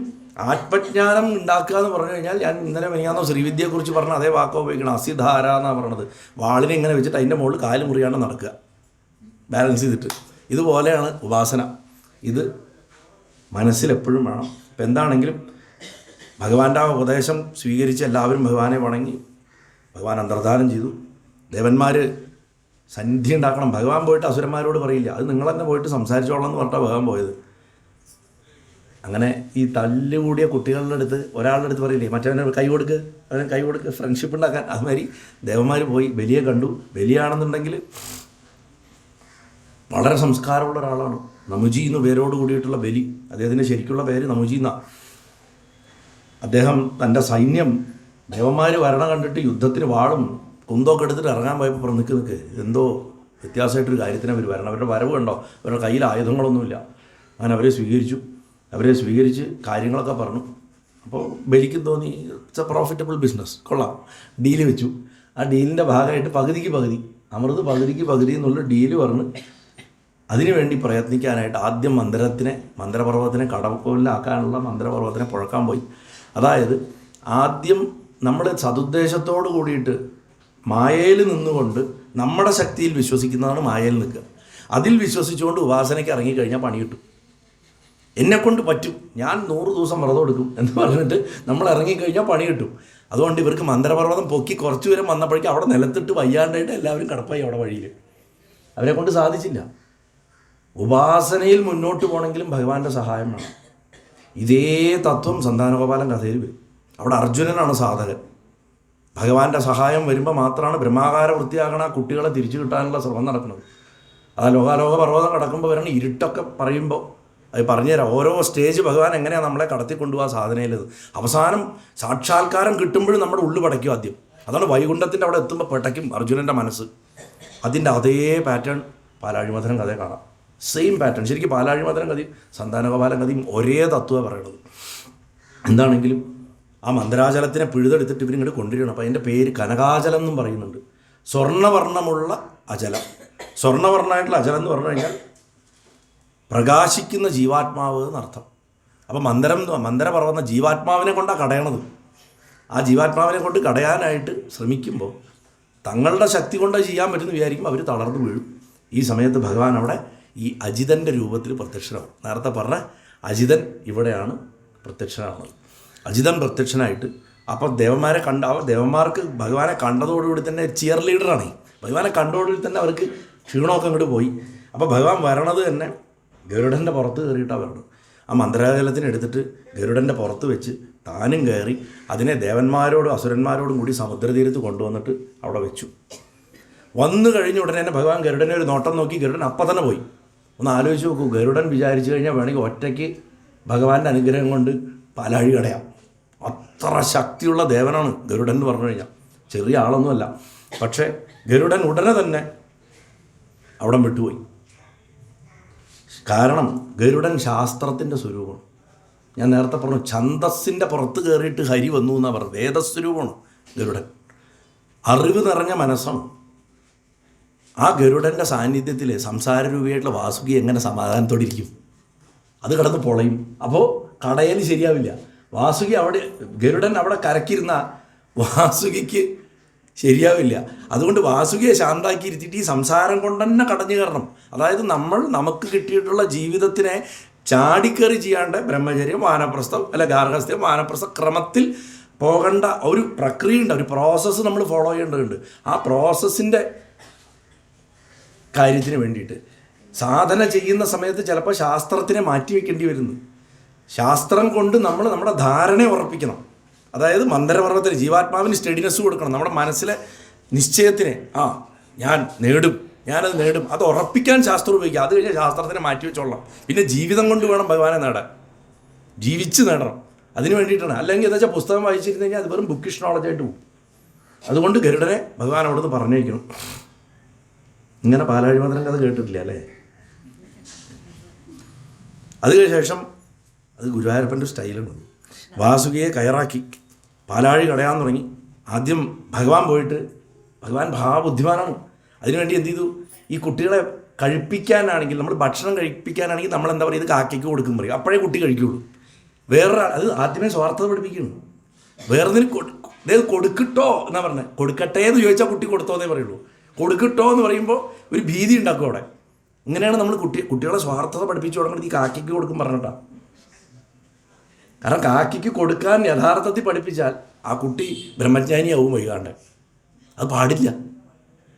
ആത്മജ്ഞാനം ഉണ്ടാക്കുക എന്ന് പറഞ്ഞു കഴിഞ്ഞാൽ, ഞാൻ ഇന്നലെ മെനിയാന്നോ ശ്രീവിദ്യയെക്കുറിച്ച് പറഞ്ഞ അതേ വാക്കോ ഉപയോഗിക്കണം. അസിധാര എന്നാണ് പറഞ്ഞത്. വാളിനെ ഇങ്ങനെ വെച്ചിട്ട് അതിൻ്റെ മുകളിൽ കാല് മുറിയാണ്ട് നടക്കുക, ബാലൻസ് ചെയ്തിട്ട്. ഇതുപോലെയാണ് ഉപാസന. ഇത് മനസ്സിലെപ്പോഴും വേണം. ഇപ്പം എന്താണെങ്കിലും ഭഗവാന്റെ ആ ഉപദേശം സ്വീകരിച്ച് എല്ലാവരും ഭഗവാനെ വണങ്ങി. ഭഗവാൻ അന്തർധാനം ചെയ്തു. ദേവന്മാർ സന്ധ്യ ഉണ്ടാക്കണം. ഭഗവാൻ പോയിട്ട് അസുരന്മാരോട് പറയില്ല, അത് നിങ്ങൾ തന്നെ പോയിട്ട് സംസാരിച്ചോളാം എന്ന് പറഞ്ഞിട്ടാണ് ഭഗവാൻ പോയത്. അങ്ങനെ ഈ തല്ലുകൂടിയ കുട്ടികളുടെ അടുത്ത് ഒരാളുടെ അടുത്ത് പറയില്ലേ, മറ്റവനെ കൈ കൊടുക്ക്, അവനെ കൈ കൊടുക്ക്, ഫ്രണ്ട്ഷിപ്പ് ഉണ്ടാക്കാൻ. അതുമാതിരി ദേവന്മാർ പോയി ബലിയെ കണ്ടു. ബലിയാണെന്നുണ്ടെങ്കിൽ വളരെ സംസ്കാരമുള്ള ഒരാളാണ്. നമുജി എന്ന് പേരോട് കൂടിയിട്ടുള്ള ബലി. അദ്ദേഹത്തിൻ്റെ ശരിക്കുള്ള പേര് നമുജി എന്നാണ്. അദ്ദേഹം തൻ്റെ സൈന്യം ദേവന്മാർ വരണം കണ്ടിട്ട് യുദ്ധത്തിന് വാളും കുന്തമൊക്കെ എടുത്തിട്ട് ഇറങ്ങാൻ പോയപ്പോൾ നിൽക്ക് എന്തോ വ്യത്യാസമായിട്ടൊരു കാര്യത്തിന് അവർ വരണം. അവരുടെ വരവ് കണ്ടോ, അവരുടെ കയ്യിൽ ആയുധങ്ങളൊന്നുമില്ല. അങ്ങനെ അവരെ സ്വീകരിച്ച് കാര്യങ്ങളൊക്കെ പറഞ്ഞു. അപ്പോൾ ബലിക്കും തോന്നി ഇറ്റ്സ് എ പ്രോഫിറ്റബിൾ ബിസിനസ്, കൊള്ളാം, ഡീല് വെച്ചു. ആ ഡീലിൻ്റെ ഭാഗമായിട്ട് പകുതിക്ക് പകുതി, അമൃത് പകുതിക്ക് പകുതി എന്നുള്ള ഡീല് പറഞ്ഞ് അതിനുവേണ്ടി പ്രയത്നിക്കാനായിട്ട് ആദ്യം മന്ത്രപർവ്വതത്തിനെ കടക്കൊല്ലാക്കാനുള്ള മന്ത്രപർവ്വതത്തിനെ പുഴക്കാൻ പോയി. അതായത് ആദ്യം നമ്മൾ സതുദ്ദേശത്തോട് കൂടിയിട്ട് മായയിൽ നിന്നുകൊണ്ട് നമ്മുടെ ശക്തിയിൽ വിശ്വസിക്കുന്നതാണ് മായയിൽ നിൽക്കുക. അതിൽ വിശ്വസിച്ചുകൊണ്ട് ഉപാസനയ്ക്ക് ഇറങ്ങിക്കഴിഞ്ഞാൽ പണി കിട്ടും. എന്നെക്കൊണ്ട് പറ്റും, ഞാൻ 100 ദിവസം വ്രതം എടുക്കും എന്ന് പറഞ്ഞിട്ട് നമ്മൾ ഇറങ്ങിക്കഴിഞ്ഞാൽ പണി കിട്ടും. അതുകൊണ്ട് ഇവർക്ക് മന്ത്രപർവ്വതം പൊക്കി കുറച്ച് ദൂരം വന്നപ്പോഴേക്കും അവിടെ നിലത്തിട്ട് വയ്യാണ്ടായിട്ട് എല്ലാവരും കടപ്പായി അവിടെ വഴിയിൽ. അവരെ കൊണ്ട് സാധിച്ചില്ല. ഉപാസനയിൽ മുന്നോട്ട് പോകണമെങ്കിലും ഭഗവാന്റെ സഹായം വേണം. ഇതേ തത്വം സന്താനഗോപാലൻ കഥയിൽ വരും. അവിടെ അർജുനനാണ് സാധകൻ. ഭഗവാന്റെ സഹായം വരുമ്പോൾ മാത്രമാണ് ബ്രഹ്മാകാര വൃത്തിയാകണ കുട്ടികളെ തിരിച്ചു കിട്ടാനുള്ള ശ്രമം നടക്കുന്നത്. അത് ലോകാലോക പർവ്വതം കടക്കുമ്പോൾ വരണം. ഇരുട്ടൊക്കെ പറയുമ്പോൾ അത് പറഞ്ഞുതരാം. ഓരോ സ്റ്റേജ് ഭഗവാൻ എങ്ങനെയാണ് നമ്മളെ കടത്തിക്കൊണ്ടുപോകാൻ സാധനയിലത്. അവസാനം സാക്ഷാത്കാരം കിട്ടുമ്പോഴും നമ്മുടെ ഉള്ളു പടയ്ക്കും ആദ്യം. അതാണ് വൈകുണ്ഠത്തിൻ്റെ അവിടെ എത്തുമ്പോൾ പെട്ടയ്ക്കും അർജുനൻ്റെ മനസ്സ്. അതിൻ്റെ അതേ പാറ്റേൺ പാലാഴിമധുരം കഥയെ കാണാം. Same pattern. ശരിക്കും പാലാഴിമധുരം കഥയും സന്താനഗോപാലൻ കഥയും ഒരേ തത്വമാണ് പറയണത്. എന്താണെങ്കിലും ആ മന്ദരാചലത്തിനെ പിഴുതെടുത്തിട്ട് ഇവരിങ്ങോട്ട് കൊണ്ടുവരികയാണ്. അപ്പോൾ അതിൻ്റെ പേര് കനകാചലം എന്നും പറയുന്നുണ്ട്. സ്വർണ്ണവർണ്ണമുള്ള അചലം. സ്വർണ്ണവർണ്ണമായിട്ടുള്ള അചലം എന്ന് പറഞ്ഞു കഴിഞ്ഞാൽ പ്രകാശിക്കുന്ന ജീവാത്മാവ് എന്നർത്ഥം. അപ്പോൾ മന്ദരപർവ്വത ജീവാത്മാവിനെ കൊണ്ടാണ് കടയണത്. ആ ജീവാത്മാവിനെ കൊണ്ട് കടയാനായിട്ട് ശ്രമിക്കുമ്പോൾ തങ്ങളുടെ ശക്തി കൊണ്ട് ചെയ്യാൻ പറ്റുമെന്ന് വിചാരിക്കുമ്പോൾ അവർ തളർന്നു വീഴും. ഈ സമയത്ത് ഭഗവാൻ അവിടെ ഈ അജിതൻ്റെ രൂപത്തിൽ പ്രത്യക്ഷനാവും. നേരത്തെ പറഞ്ഞ അജിതൻ ഇവിടെയാണ് പ്രത്യക്ഷനാവുന്നത്. അജിതൻ പ്രത്യക്ഷനായിട്ട് അപ്പോൾ ദേവന്മാർക്ക് ഭഗവാനെ കണ്ടതോടുകൂടി തന്നെ ചിയർ ലീഡറാണ്. ഭഗവാനെ കണ്ടതോടുകൂടി തന്നെ അവർക്ക് ക്ഷീണമൊക്കെ അങ്ങോട്ട് പോയി. അപ്പോൾ ഭഗവാൻ വരണത് തന്നെ ഗരുഡൻ്റെ പുറത്ത് കയറിയിട്ടാണ് വരണത്. ആ മന്ത്രാജലത്തിനെ എടുത്തിട്ട് ഗരുഡൻ്റെ പുറത്ത് വെച്ച് താനും കയറി അതിനെ ദേവന്മാരോടും അസുരന്മാരോടും കൂടി സമുദ്രതീരത്ത് കൊണ്ടുവന്നിട്ട് അവിടെ വെച്ചു. വന്നു കഴിഞ്ഞ ഉടനെ തന്നെ ഭഗവാൻ ഗരുഡനെ ഒരു നോട്ടം നോക്കി. ഗരുഡൻ അപ്പം തന്നെ പോയി. ഒന്ന് ആലോചിച്ച് നോക്കൂ. ഗരുഡൻ വിചാരിച്ചു കഴിഞ്ഞാൽ വേണമെങ്കിൽ ഒറ്റയ്ക്ക് ഭഗവാന്റെ അനുഗ്രഹം കൊണ്ട് പാലാഴി കടയാം. അത്ര ശക്തിയുള്ള ദേവനാണ് ഗരുഡൻ എന്ന് പറഞ്ഞു കഴിഞ്ഞാൽ. ചെറിയ ആളൊന്നുമല്ല. പക്ഷേ ഗരുഡൻ ഉടനെ തന്നെ അവിടെ വിട്ടുപോയി. കാരണം ഗരുഡൻ ശാസ്ത്രത്തിൻ്റെ സ്വരൂപമാണ്. ഞാൻ നേരത്തെ പറഞ്ഞു ഛന്ദസ്സിൻ്റെ പുറത്ത് കയറിയിട്ട് ഹരി വന്നു എന്നാണ് പറഞ്ഞത്. വേദസ്വരൂപമാണ് ഗരുഡൻ. അറിവ് നിറഞ്ഞ മനസ്സാണ്. ആ ഗരുഡൻ്റെ സാന്നിധ്യത്തിൽ സംസാരരൂപിയായിട്ടുള്ള വാസുകി എങ്ങനെ സമാധാനത്തോടെ ഇരിക്കും? അത് കിടന്ന് പൊളയും. അപ്പോൾ കടയൽ ശരിയാവില്ല. വാസുകി അവിടെ ഗരുഡൻ അവിടെ കരക്കിരുന്ന വാസുകിക്ക് ശരിയാവില്ല. അതുകൊണ്ട് വാസുകിയെ ശാന്താക്കി ഇരുത്തിയിട്ട് ഈ സംസാരം കൊണ്ട് തന്നെ കടഞ്ഞു കയറണം. അതായത് നമുക്ക് കിട്ടിയിട്ടുള്ള ജീവിതത്തിനെ ചാടിക്കറി ചെയ്യാണ്ട് ബ്രഹ്മചര്യം, വാനപ്രസ്ഥം അല്ല ഗാർഹസ്ഥ്യം, വാനപ്രസ്ഥ ക്രമത്തിൽ പോകേണ്ട ഒരു പ്രക്രിയ ഉണ്ട്, ഒരു പ്രോസസ്സ് നമ്മൾ ഫോളോ ചെയ്യേണ്ടതുണ്ട്. ആ പ്രോസസ്സിൻ്റെ കാര്യത്തിന് വേണ്ടിയിട്ട് സാധന ചെയ്യുന്ന സമയത്ത് ചിലപ്പോൾ ശാസ്ത്രത്തിനെ മാറ്റിവെക്കേണ്ടി വരുന്നു. ശാസ്ത്രം കൊണ്ട് നമ്മൾ നമ്മുടെ ധാരണയെ ഉറപ്പിക്കണം. അതായത് മന്ദരപർവ്വത്തിന് ജീവാത്മാവിന് സ്റ്റഡിനെസ് കൊടുക്കണം. നമ്മുടെ മനസ്സിലെ നിശ്ചയത്തിനെ ഞാനത് നേടും, അത് ഉറപ്പിക്കാൻ ശാസ്ത്രം ഉപയോഗിക്കുക. അത് കഴിഞ്ഞാൽ ശാസ്ത്രത്തിനെ മാറ്റി വെച്ചോളാം. പിന്നെ ജീവിതം കൊണ്ട് വേണം ഭഗവാനെ നേടാൻ, ജീവിച്ച് നേടണം. അതിന് വേണ്ടിയിട്ടാണ്. അല്ലെങ്കിൽ എന്താ വെച്ചാൽ പുസ്തകം വായിച്ചിരുന്നു കഴിഞ്ഞാൽ അത് വെറും ബുക്കിഷ് നോളജായിട്ട് പോകും. അതുകൊണ്ട് ഗരുഡനെ ഭഗവാൻ അവിടുന്ന് പറഞ്ഞയക്കണം. ഇങ്ങനെ പാലാഴിമന്ത്രൻ കഥ കേട്ടിട്ടില്ല അല്ലേ? അതിന് ശേഷം അത് ഗുരുവായൂരപ്പൻ്റെ സ്റ്റൈലാണ്. വാസുകിയെ കയറാക്കി പാലാഴി കടയാൻ തുടങ്ങി. ആദ്യം ഭഗവാൻ പോയിട്ട്, ഭഗവാൻ മഹാബുദ്ധിമാനാണ്. അതിനുവേണ്ടി എന്ത് ചെയ്തു, ഈ കുട്ടികളെ കഴിപ്പിക്കാനാണെങ്കിൽ, നമ്മൾ ഭക്ഷണം കഴിപ്പിക്കാനാണെങ്കിൽ നമ്മൾ എന്താ പറയുക, ഇത് കാക്കയ്ക്ക് കൊടുക്കും പറയും. അപ്പോഴേ കുട്ടി കഴിക്കുകയുള്ളൂ. അത് ആദ്യമേ സ്വാർത്ഥത പഠിപ്പിക്കുന്നു. വേറൊന്നിന് കൊടുക്കിട്ടോ എന്നാ പറഞ്ഞത്. കൊടുക്കട്ടെ എന്ന് ചോദിച്ചാൽ കുട്ടി കൊടുത്തോന്നേ പറയുള്ളൂ. കൊടുക്കിട്ടോ എന്ന് പറയുമ്പോൾ ഒരു ഭീതി ഉണ്ടാക്കും അവിടെ. ഇങ്ങനെയാണ് നമ്മൾ കുട്ടികളെ സ്വാർത്ഥത പഠിപ്പിച്ചു തുടങ്ങുന്നത്. ഈ കാക്കയ്ക്ക് കൊടുക്കും പറഞ്ഞിട്ടാ. കാരണം കാക്കയ്ക്ക് കൊടുക്കാൻ യഥാർത്ഥത്തിൽ പഠിപ്പിച്ചാൽ ആ കുട്ടി ബ്രഹ്മജ്ഞാനിയാവും വൈകാണ്ട്. അത് പാടില്ല.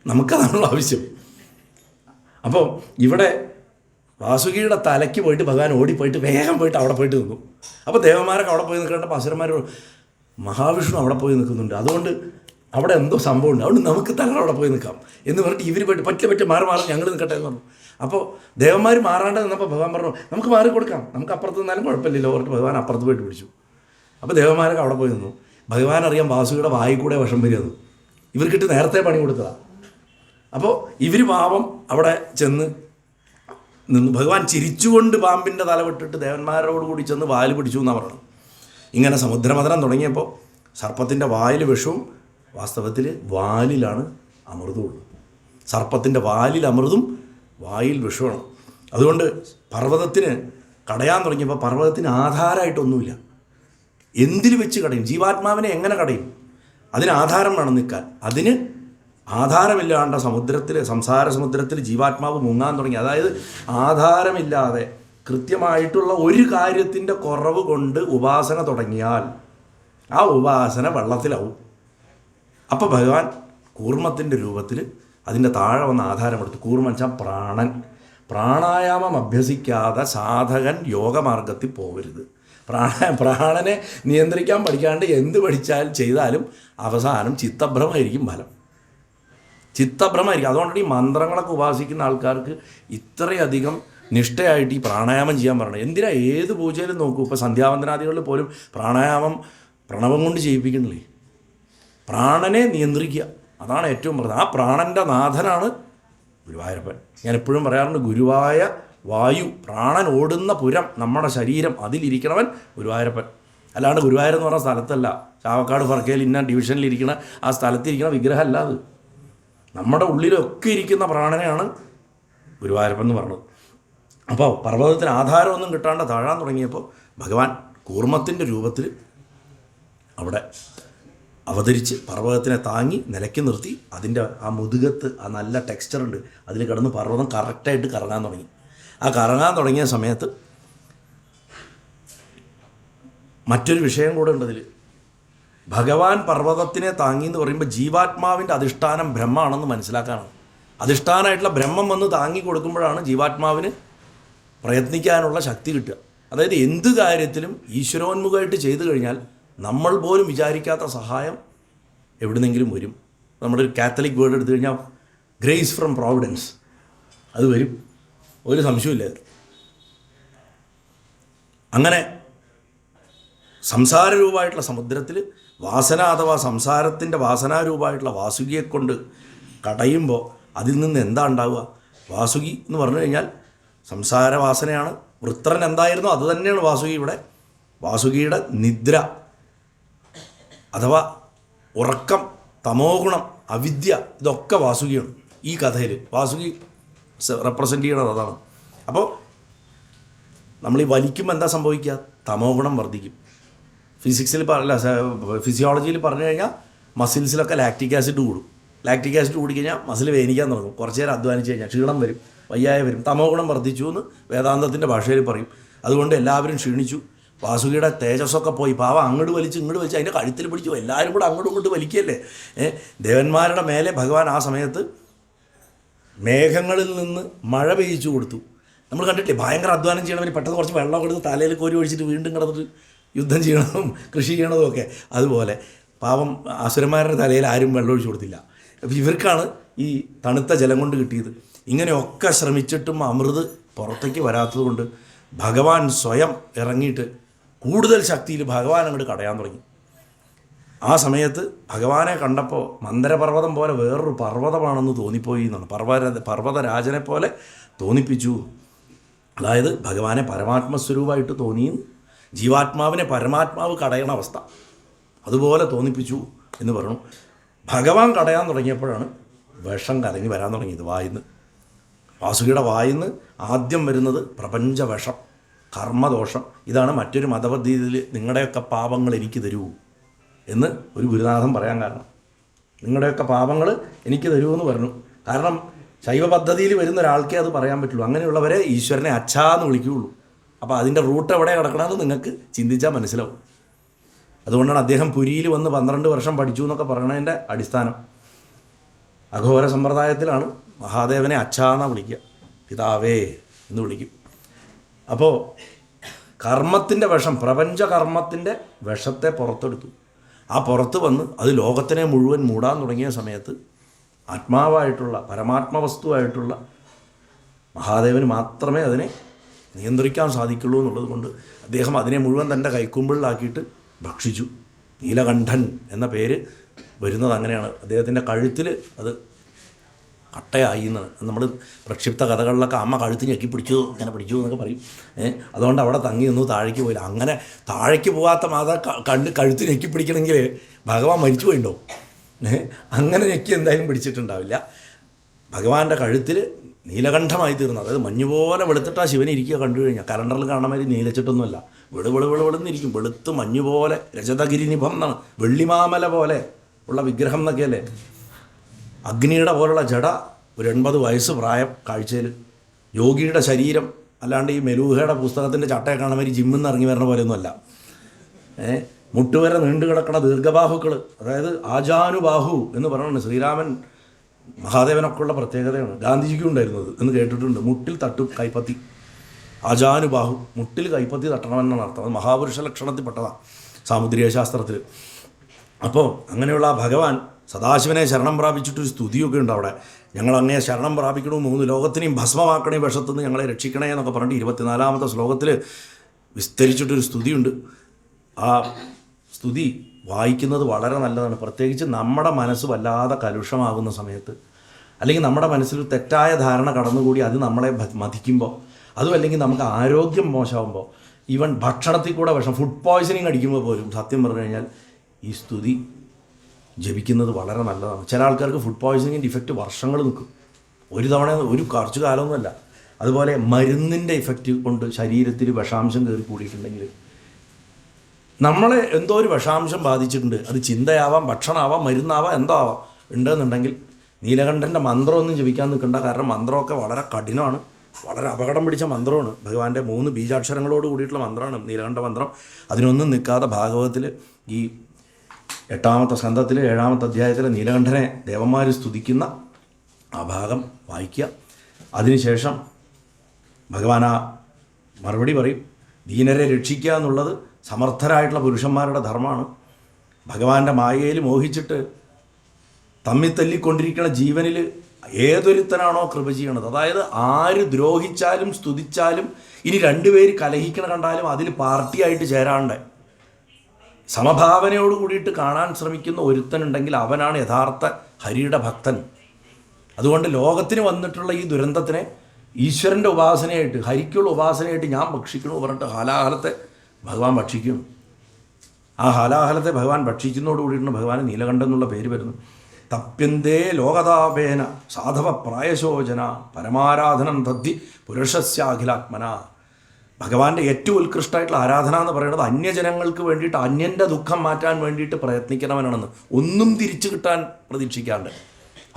നമുക്കതാണുള്ള ആവശ്യം. അപ്പോൾ ഇവിടെ വാസുകിയുടെ തലയ്ക്ക് പോയിട്ട് ഭഗവാൻ ഓടിപ്പോയിട്ട് വേഗം പോയിട്ട് അവിടെ പോയിട്ട് നിന്നു. അപ്പോൾ ദേവന്മാരൊക്കെ അവിടെ പോയി നിൽക്കേണ്ടപ്പോൾ അസുരന്മാർ മഹാവിഷ്ണു അവിടെ പോയി നിൽക്കുന്നുണ്ട്. അതുകൊണ്ട് അവിടെ എന്തോ സംഭവമുണ്ട്, അതുകൊണ്ട് നമുക്ക് തല അവിടെ പോയി നിൽക്കാം എന്ന് പറഞ്ഞിട്ട് ഇവർ പോയിട്ട് പറ്റ മാറി ഞങ്ങൾ നിൽക്കട്ടെ എന്ന് പറഞ്ഞു. അപ്പോൾ ദേവന്മാർ മാറാണ്ട് നിന്നപ്പോൾ ഭഗവാൻ പറഞ്ഞു നമുക്ക് മാറി കൊടുക്കാം, നമുക്ക് അപ്പുറത്ത് നിന്നാലും കുഴപ്പമില്ലല്ലോ പറഞ്ഞിട്ട് ഭഗവാൻ അപ്പുറത്ത് പോയിട്ട് പിടിച്ചു. അപ്പോൾ ദേവന്മാരൊക്കെ അവിടെ പോയി നിന്നു. ഭഗവാൻ അറിയാം വാസുകിയുടെ വായിൽ കൂടെ വിഷം വരികയത്. ഇവർക്കിട്ട് നേരത്തെ പണി കൊടുത്തതാണ്. അപ്പോൾ ഇവർ പാവം അവിടെ ചെന്ന് നിന്ന് ഭഗവാൻ ചിരിച്ചുകൊണ്ട് പാമ്പിൻ്റെ തല വിട്ടിട്ട് ദേവന്മാരോടുകൂടി ചെന്ന് വായിൽ പിടിച്ചു എന്നാണ് പറയുന്നത്. ഇങ്ങനെ സമുദ്രമഥനം തുടങ്ങിയപ്പോൾ സർപ്പത്തിൻ്റെ വായിൽ വിഷവും വാസ്തവത്തിൽ വാലിലാണ് അമൃതമുള്ളത്. സർപ്പത്തിൻ്റെ വാലിൽ അമൃതും വായിൽ വിഷമാണ്. അതുകൊണ്ട് പർവ്വതത്തിന് കടയാൻ തുടങ്ങിയപ്പോൾ പർവ്വതത്തിന് ആധാരമായിട്ടൊന്നുമില്ല. എന്തിൽ വെച്ച് കടയും? ജീവാത്മാവിനെ എങ്ങനെ കടയും? അതിന് ആധാരം വേണം നിൽക്കാൻ. അതിന് ആധാരമില്ലാണ്ട സംസാര സമുദ്രത്തിൽ ജീവാത്മാവ് മുങ്ങാൻ തുടങ്ങി. അതായത് ആധാരമില്ലാതെ കൃത്യമായിട്ടുള്ള ഒരു കാര്യത്തിൻ്റെ കുറവ് കൊണ്ട് ഉപാസന തുടങ്ങിയാൽ ആ ഉപാസന വെള്ളത്തിലാവും. അപ്പോൾ ഭഗവാൻ കൂർമ്മത്തിൻ്റെ രൂപത്തിൽ അതിൻ്റെ താഴെ വന്ന ആധാരമെടുത്ത്, കൂർമ്മം വെച്ചാൽ പ്രാണായാമം അഭ്യസിക്കാതെ സാധകൻ യോഗമാർഗത്തിൽ പോകരുത്. പ്രാണനെ നിയന്ത്രിക്കാൻ പഠിക്കാണ്ട് എന്ത് ചെയ്താലും അവസാനം ചിത്തഭ്രമമായിരിക്കും ഫലം. ചിത്തഭ്രമമായിരിക്കും. അതുകൊണ്ടാണ് ഈ മന്ത്രങ്ങളൊക്കെ ഉപാസിക്കുന്ന ആൾക്കാർക്ക് ഇത്രയധികം നിഷ്ഠയായിട്ട് ഈ പ്രാണായാമം ചെയ്യാൻ പറയണം. എന്തിനാ? ഏത് പൂജയിലും നോക്കൂ. ഇപ്പോൾ സന്ധ്യാവന്തനാദികളിൽ പോലും പ്രാണായാമം പ്രണവം കൊണ്ട് ചെയ്യിപ്പിക്കണില്ലേ? പ്രാണനെ നിയന്ത്രിക്കുക, അതാണ് ഏറ്റവും പ്രധാനം. ആ പ്രാണൻ്റെ നാഥനാണ് ഗുരുവായൂരപ്പൻ. ഞാൻ എപ്പോഴും പറയാറുണ്ട്, ഗുരുവായ വായു, പ്രാണൻ ഓടുന്ന പുരം, നമ്മുടെ ശരീരം, അതിലിരിക്കണവൻ ഗുരുവായൂരപ്പൻ. അല്ലാണ്ട് ഗുരുവായൂരെന്ന് പറഞ്ഞ സ്ഥലത്തല്ല, ചാവക്കാട് ഫർക്കയിൽ ഇന്ന ഡിവിഷനിലിരിക്കുന്ന ആ സ്ഥലത്തിരിക്കുന്ന വിഗ്രഹമല്ല അത്. നമ്മുടെ ഉള്ളിലൊക്കെ ഇരിക്കുന്ന പ്രാണനെയാണ് ഗുരുവായൂരപ്പൻ എന്ന് പറഞ്ഞത്. അപ്പോൾ പർവ്വതത്തിന് ആധാരമൊന്നും കിട്ടാണ്ട് താഴാൻ തുടങ്ങിയപ്പോൾ ഭഗവാൻ കൂർമ്മത്തിൻ്റെ രൂപത്തിൽ അവിടെ അവതരിച്ച് പർവ്വതത്തിനെ താങ്ങി നിലയ്ക്ക് നിർത്തി. അതിൻ്റെ ആ മുതുകത്ത് ആ നല്ല ടെക്സ്ചറുണ്ട്, അതിൽ കിടന്ന് പർവ്വതം കറക്റ്റായിട്ട് കറങ്ങാൻ തുടങ്ങി. ആ കറങ്ങാൻ തുടങ്ങിയ സമയത്ത് മറ്റൊരു വിഷയം കൂടെ ഉണ്ട് അതിൽ. ഭഗവാൻ പർവ്വതത്തിനെ താങ്ങി എന്ന് പറയുമ്പോൾ ജീവാത്മാവിൻ്റെ അധിഷ്ഠാനം ബ്രഹ്മമാണെന്ന് മനസ്സിലാക്കാനാണ്. അധിഷ്ഠാനമായിട്ടുള്ള ബ്രഹ്മം വന്ന് താങ്ങി കൊടുക്കുമ്പോഴാണ് ജീവാത്മാവിന് പ്രയത്നിക്കാനുള്ള ശക്തി കിട്ടുക. അതായത് എന്ത് കാര്യത്തിലും ഈശ്വരോന്മുഖമായിട്ട് ചെയ്തു കഴിഞ്ഞാൽ നമ്മൾ പോലും വിചാരിക്കാത്ത സഹായം എവിടുന്നെങ്കിലും വരും. നമ്മുടെ ഒരു കാത്തലിക് വേർഡ് എടുത്തു കഴിഞ്ഞാൽ ഗ്രേസ് ഫ്രം പ്രോവിഡൻസ്, അത് വരും, ഒരു സംശയമില്ല. അങ്ങനെ സംസാരരൂപമായിട്ടുള്ള സമുദ്രത്തിൽ വാസന അഥവാ സംസാരത്തിൻ്റെ വാസനാരൂപമായിട്ടുള്ള വാസുകിയെ കൊണ്ട് കടയുമ്പോൾ അതിൽ നിന്ന് എന്താ ഉണ്ടാവുക? വാസുകി എന്ന് പറഞ്ഞു കഴിഞ്ഞാൽ സംസാരവാസനയാണ്. വൃത്രൻ എന്തായിരുന്നോ അത് തന്നെയാണ് വാസുകി. ഇവിടെ വാസുകിയുടെ നിദ്ര അഥവാ ഉറക്കം, തമോ ഗുണം, അവിദ്യ, ഇതൊക്കെ വാസുകിയാണ്. ഈ കഥയിൽ വാസുകി റെപ്രസെൻ്റ് ചെയ്യണത് അതാണ്. അപ്പോൾ നമ്മൾ ഈ വലിക്കുമ്പോൾ എന്താ സംഭവിക്കുക? തമോ ഗുണം വർദ്ധിക്കും. ഫിസിക്സിൽ ഫിസിയോളജിയിൽ പറഞ്ഞു കഴിഞ്ഞാൽ മസിൽസിലൊക്കെ ലാക്റ്റിക് ആസിഡ് കൂടും. ലാക്റ്റിക് ആസിഡ് കൂടിക്കഴിഞ്ഞാൽ മസിൽ വേദനിക്കാൻ തുടങ്ങും. കുറച്ച് നേരം അധ്വാനിച്ച് കഴിഞ്ഞാൽ ക്ഷീണം വരും, വയ്യായ വരും, തമോ ഗുണം വർദ്ധിച്ചു എന്ന് വേദാന്തത്തിൻ്റെ ഭാഷയിൽ പറയും. അതുകൊണ്ട് എല്ലാവരും ക്ഷീണിച്ചു. വാസുകിയുടെ തേജസ്സൊക്കെ പോയി. പാവം അങ്ങോട്ട് വലിച്ച് ഇങ്ങോട്ട് വലിച്ച് അതിൻ്റെ കഴുത്തിൽ പിടിച്ചു. എല്ലാവരും കൂടെ അങ്ങോട്ടും ഇങ്ങോട്ട് വലിക്കുകയല്ലേ. ദേവന്മാരുടെ മേലെ ഭഗവാൻ ആ സമയത്ത് മേഘങ്ങളിൽ നിന്ന് മഴ പെയ്യിച്ചു കൊടുത്തു. നമ്മൾ കണ്ടിട്ടില്ലേ, ഭയങ്കര അധ്വാനം ചെയ്യണമെങ്കിൽ പെട്ടെന്ന് കുറച്ച് വെള്ളം എടുത്ത് തലയിൽ കോരി ഒഴിച്ചിട്ട് വീണ്ടും കിടന്നിട്ട് യുദ്ധം ചെയ്യണതും കൃഷി ചെയ്യണതും ഒക്കെ. അതുപോലെ പാവം അസുരന്മാരുടെ തലയിൽ ആരും വെള്ളം ഒഴിച്ചു കൊടുത്തില്ല. അപ്പോൾ ഇവർക്കാണ് ഈ തണുത്ത ജലം കൊണ്ട് കിട്ടിയത്. ഇങ്ങനെയൊക്കെ ശ്രമിച്ചിട്ടും അമൃത് പുറത്തേക്ക് വരാത്തത് കൊണ്ട് ഭഗവാൻ സ്വയം ഇറങ്ങിയിട്ട് കൂടുതൽ ശക്തിയിൽ ഭഗവാൻ അങ്ങോട്ട് കടയാൻ തുടങ്ങി. ആ സമയത്ത് ഭഗവാനെ കണ്ടപ്പോൾ മന്ദരപർവ്വതം പോലെ വേറൊരു പർവ്വതമാണെന്ന് തോന്നിപ്പോയി എന്നാണ്. പർവ്വതരാജനെ പോലെ തോന്നിപ്പിച്ചു. അതായത് ഭഗവാനെ പരമാത്മസ്വരൂപമായിട്ട് തോന്നിയും ജീവാത്മാവിനെ പരമാത്മാവ് കടയണ അവസ്ഥ അതുപോലെ തോന്നിപ്പിച്ചു എന്ന് പറഞ്ഞു. ഭഗവാൻ കടയാൻ തുടങ്ങിയപ്പോഴാണ് വിഷം കലങ്ങി വരാൻ തുടങ്ങിയത് വായിന്ന്. വാസുകിയുടെ വായിന്ന് ആദ്യം വരുന്നത് പ്രപഞ്ചവിഷം, കർമ്മദോഷം. ഇതാണ് മറ്റൊരു മതപദ്ധതിയിൽ നിങ്ങളുടെയൊക്കെ പാപങ്ങൾ എനിക്ക് തരൂ എന്ന് ഒരു ഗുരുനാഥൻ പറയാൻ കാരണം. നിങ്ങളുടെയൊക്കെ പാപങ്ങൾ എനിക്ക് തരൂ എന്ന് പറഞ്ഞു. കാരണം ശൈവ പദ്ധതിയിൽ വരുന്ന ഒരാൾക്കേ അത് പറയാൻ പറ്റുള്ളൂ. അങ്ങനെയുള്ളവരെ ഈശ്വരനെ അച്ഛാന്ന് വിളിക്കുകയുള്ളൂ. അപ്പോൾ അതിൻ്റെ റൂട്ട് എവിടെ കിടക്കണമെന്ന് നിങ്ങൾക്ക് ചിന്തിച്ചാൽ മനസ്സിലാവും. അതുകൊണ്ടാണ് അദ്ദേഹം പുരിയിൽ വന്ന് 12 വർഷം പഠിച്ചു എന്നൊക്കെ പറയണതിൻ്റെ അടിസ്ഥാനം. അഘോര സമ്പ്രദായത്തിലാണ് മഹാദേവനെ അച്ഛാന്നാണ് വിളിക്കുക, പിതാവേ എന്ന് വിളിക്കും. അപ്പോൾ കർമ്മത്തിൻ്റെ വിഷം, പ്രപഞ്ചകർമ്മത്തിൻ്റെ വിഷത്തെ പുറത്തെടുത്തു. ആ പുറത്ത് വന്ന് അത് ലോകത്തിനെ മുഴുവൻ മൂടാൻ തുടങ്ങിയ സമയത്ത് ആത്മാവായിട്ടുള്ള പരമാത്മവസ്തുവായിട്ടുള്ള മഹാദേവന് മാത്രമേ അതിനെ നിയന്ത്രിക്കാൻ സാധിക്കുള്ളൂ എന്നുള്ളത് കൊണ്ട് അദ്ദേഹം അതിനെ മുഴുവൻ തൻ്റെ കൈക്കുമ്പിളിലാക്കിയിട്ട് ഭക്ഷിച്ചു. നീലകണ്ഠൻ എന്ന പേര് വരുന്നത് അങ്ങനെയാണ്. അദ്ദേഹത്തിൻ്റെ കഴുത്തിൽ അത് കട്ടയായി എന്നാണ്. നമ്മൾ പ്രക്ഷിപ്ത കഥകളിലൊക്കെ അമ്മ കഴുത്ത് ഞെക്കി പിടിച്ചു, ഇങ്ങനെ പിടിച്ചു എന്നൊക്കെ പറയും. അതുകൊണ്ട് അവിടെ തങ്ങി നിന്നു, താഴേക്ക് പോയില്ല. അങ്ങനെ താഴേക്ക് പോകാത്ത മാതാ കഴുത്ത് ഞെക്കി പിടിക്കണമെങ്കിൽ ഭഗവാൻ മരിച്ചു പോയിണ്ടോ? അങ്ങനെ ഞെക്കി എന്തായാലും പിടിച്ചിട്ടുണ്ടാവില്ല. ഭഗവാന്റെ കഴുത്തിൽ നീലകണ്ഠമായി തീർന്നു. അതായത് മഞ്ഞുപോലെ വെളുത്തിട്ടാ ശിവനെ ഇരിക്കുക കണ്ടു കഴിഞ്ഞാൽ. കലണ്ടറിൽ കാണുന്ന മാതിരി നീലച്ചിട്ടൊന്നുമല്ല, വെളുന്നിരിക്കും. വെളുത്ത് മഞ്ഞുപോലെ രജതഗിരിനിഭം എന്നാണ്, വെള്ളിമാമല പോലെ ഉള്ള വിഗ്രഹം എന്നൊക്കെയല്ലേ. അഗ്നിയുടെ പോലുള്ള ജട, ഒരു 80 വയസ്സ് പ്രായം കാഴ്ചയിൽ. യോഗിയുടെ ശരീരം, അല്ലാണ്ട് ഈ മെലൂഹയുടെ പുസ്തകത്തിൻ്റെ ചട്ടയെ കാണുന്ന മാതിരി ജിമ്മിൽ നിന്ന് ഇറങ്ങി വരണ പോലെയൊന്നുമല്ല. മുട്ടുവരെ നീണ്ടു കിടക്കുന്ന ദീർഘബാഹുക്കൾ, അതായത് ആജാനുബാഹു എന്ന് പറയുന്നത് ശ്രീരാമൻ മഹാദേവനൊക്കെ ഉള്ള പ്രത്യേകതയാണ്. ഗാന്ധിജിക്കും ഉണ്ടായിരുന്നത് എന്ന് കേട്ടിട്ടുണ്ട്. മുട്ടിൽ തട്ടും കൈപ്പത്തി, ആജാനുബാഹു, മുട്ടിൽ കൈപ്പത്തി തട്ടണമെന്നാണ് അർത്ഥം. അത് മഹാപുരുഷ ലക്ഷണത്തിൽപ്പെട്ടതാണ് സാമുദ്രിക ശാസ്ത്രത്തിൽ. അപ്പോൾ അങ്ങനെയുള്ള ഭഗവാൻ സദാശിവനെ ശരണം പ്രാപിച്ചിട്ടൊരു സ്തുതിയൊക്കെ ഉണ്ട് അവിടെ. ഞങ്ങൾ അങ്ങയെ ശരണം പ്രാപിക്കണോ, 3 ലോകത്തിനെയും ഭസ്മമാക്കണേ, വിഷത്തുനിന്ന് ഞങ്ങളെ രക്ഷിക്കണേ എന്നൊക്കെ പറഞ്ഞിട്ട് 24-ാമത്തെ ശ്ലോകത്തിൽ വിസ്തരിച്ചിട്ടൊരു സ്തുതിയുണ്ട്. ആ സ്തുതി വായിക്കുന്നത് വളരെ നല്ലതാണ്. പ്രത്യേകിച്ച് നമ്മുടെ മനസ്സ് വല്ലാതെ കലുഷമാകുന്ന സമയത്ത്, അല്ലെങ്കിൽ നമ്മുടെ മനസ്സിൽ തെറ്റായ ധാരണ കടന്നുകൂടി അത് നമ്മളെ മതിക്കുമ്പോൾ, അതും അല്ലെങ്കിൽ നമുക്ക് ആരോഗ്യം മോശമാകുമ്പോൾ, ഈവൻ ഭക്ഷണത്തിൽ കൂടെ വിഷം, ഫുഡ് പോയ്സണിങ് അടിക്കുമ്പോൾ പോലും സത്യം പറഞ്ഞു കഴിഞ്ഞാൽ ഈ സ്തുതി ജപിക്കുന്നത് വളരെ നല്ലതാണ്. ചില ആൾക്കാർക്ക് ഫുഡ് പോയ്സണിങ്ങിൻ്റെ ഇഫക്റ്റ് വർഷങ്ങൾ നിൽക്കും, ഒരു തവണ, കുറച്ച് കാലമൊന്നുമല്ല. അതുപോലെ മരുന്നിൻ്റെ ഇഫക്റ്റ് കൊണ്ട് ശരീരത്തിൽ വിഷാംശം കയറി കൂടിയിട്ടുണ്ടെങ്കിൽ, നമ്മളെ എന്തോ ഒരു വിഷാംശം ബാധിച്ചിട്ടുണ്ട്, അത് ചിന്തയാവാം, ഭക്ഷണമാവാം, മരുന്നാവാം, എന്തോ ആവാം ഉണ്ടെന്നുണ്ടെങ്കിൽ നീലകണ്ഠൻ്റെ മന്ത്രമൊന്നും ജപിക്കാൻ നിൽക്കണ്ട. കാരണം മന്ത്രമൊക്കെ വളരെ കഠിനമാണ്, വളരെ അപകടം പിടിച്ച മന്ത്രമാണ്. ഭഗവാന്റെ 3 ബീജാക്ഷരങ്ങളോട് കൂടിയിട്ടുള്ള മന്ത്രമാണ് നീലകണ്ഠ മന്ത്രം. അതിനൊന്നും നിൽക്കാതെ ഭാഗവതത്തിൽ ഈ 8-ാമത്തെ സ്കന്ധത്തിൽ 7-ാമത്തെ അധ്യായത്തിൽ നീലകണ്ഠനെ ദേവന്മാർ സ്തുതിക്കുന്ന ആ ഭാഗം വായിക്കുക. അതിനുശേഷം ഭഗവാൻ ആ മറുപടി പറയും. ദീനരെ രക്ഷിക്കുക എന്നുള്ളത് സമർത്ഥരായിട്ടുള്ള പുരുഷന്മാരുടെ ധർമ്മമാണ്. ഭഗവാന്റെ മായയിൽ മോഹിച്ചിട്ട് തമ്മിത്തല്ലിക്കൊണ്ടിരിക്കുന്ന ജീവനിൽ ഏതൊരുത്തനാണോ കൃപ ചെയ്യണത്, അതായത് ആര് ദ്രോഹിച്ചാലും സ്തുതിച്ചാലും, ഇനി 2 പേര് കലഹിക്കണ കണ്ടാലും അതിൽ പാർട്ടിയായിട്ട് ചേരാണ്ട് സമഭാവനയോട് കൂടിയിട്ട് കാണാൻ ശ്രമിക്കുന്ന ഒരുത്തനുണ്ടെങ്കിൽ അവനാണ് യഥാർത്ഥ ഹരിയുടെ ഭക്തൻ. അതുകൊണ്ട് ലോകത്തിന് വന്നിട്ടുള്ള ഈ ദുരന്തത്തിനെ ഈശ്വരൻ്റെ ഉപാസനയായിട്ട്, ഹരിക്കുള്ള ഉപാസനയായിട്ട് ഞാൻ ഭക്ഷിക്കണമെന്ന് പറഞ്ഞിട്ട് ഹാലാഹലത്തെ ഭഗവാൻ ഭക്ഷിക്കുന്നു. ആ ഹാലാഹലത്തെ ഭഗവാൻ ഭക്ഷിക്കുന്നതോട് കൂടിയിട്ടാണ് ഭഗവാൻ നീലകണ്ഠൻ എന്നുള്ള പേര് വരുന്നു. തപ്യന്തേ ലോകതാപേന സാധവ പ്രായശോചന പരമാരാധനം തദ്ധി പുരുഷസ്യാഖിലാത്മന. ഭഗവാന്റെ ഏറ്റവും ഉത്കൃഷ്ടമായിട്ടുള്ള ആരാധന എന്ന് പറയുന്നത് അന്യജനങ്ങൾക്ക് വേണ്ടിയിട്ട് അന്യൻ്റെ ദുഃഖം മാറ്റാൻ വേണ്ടിയിട്ട് പ്രയത്നിക്കണവനാണെന്ന്, ഒന്നും തിരിച്ചു കിട്ടാൻ പ്രതീക്ഷിക്കാണ്ട്.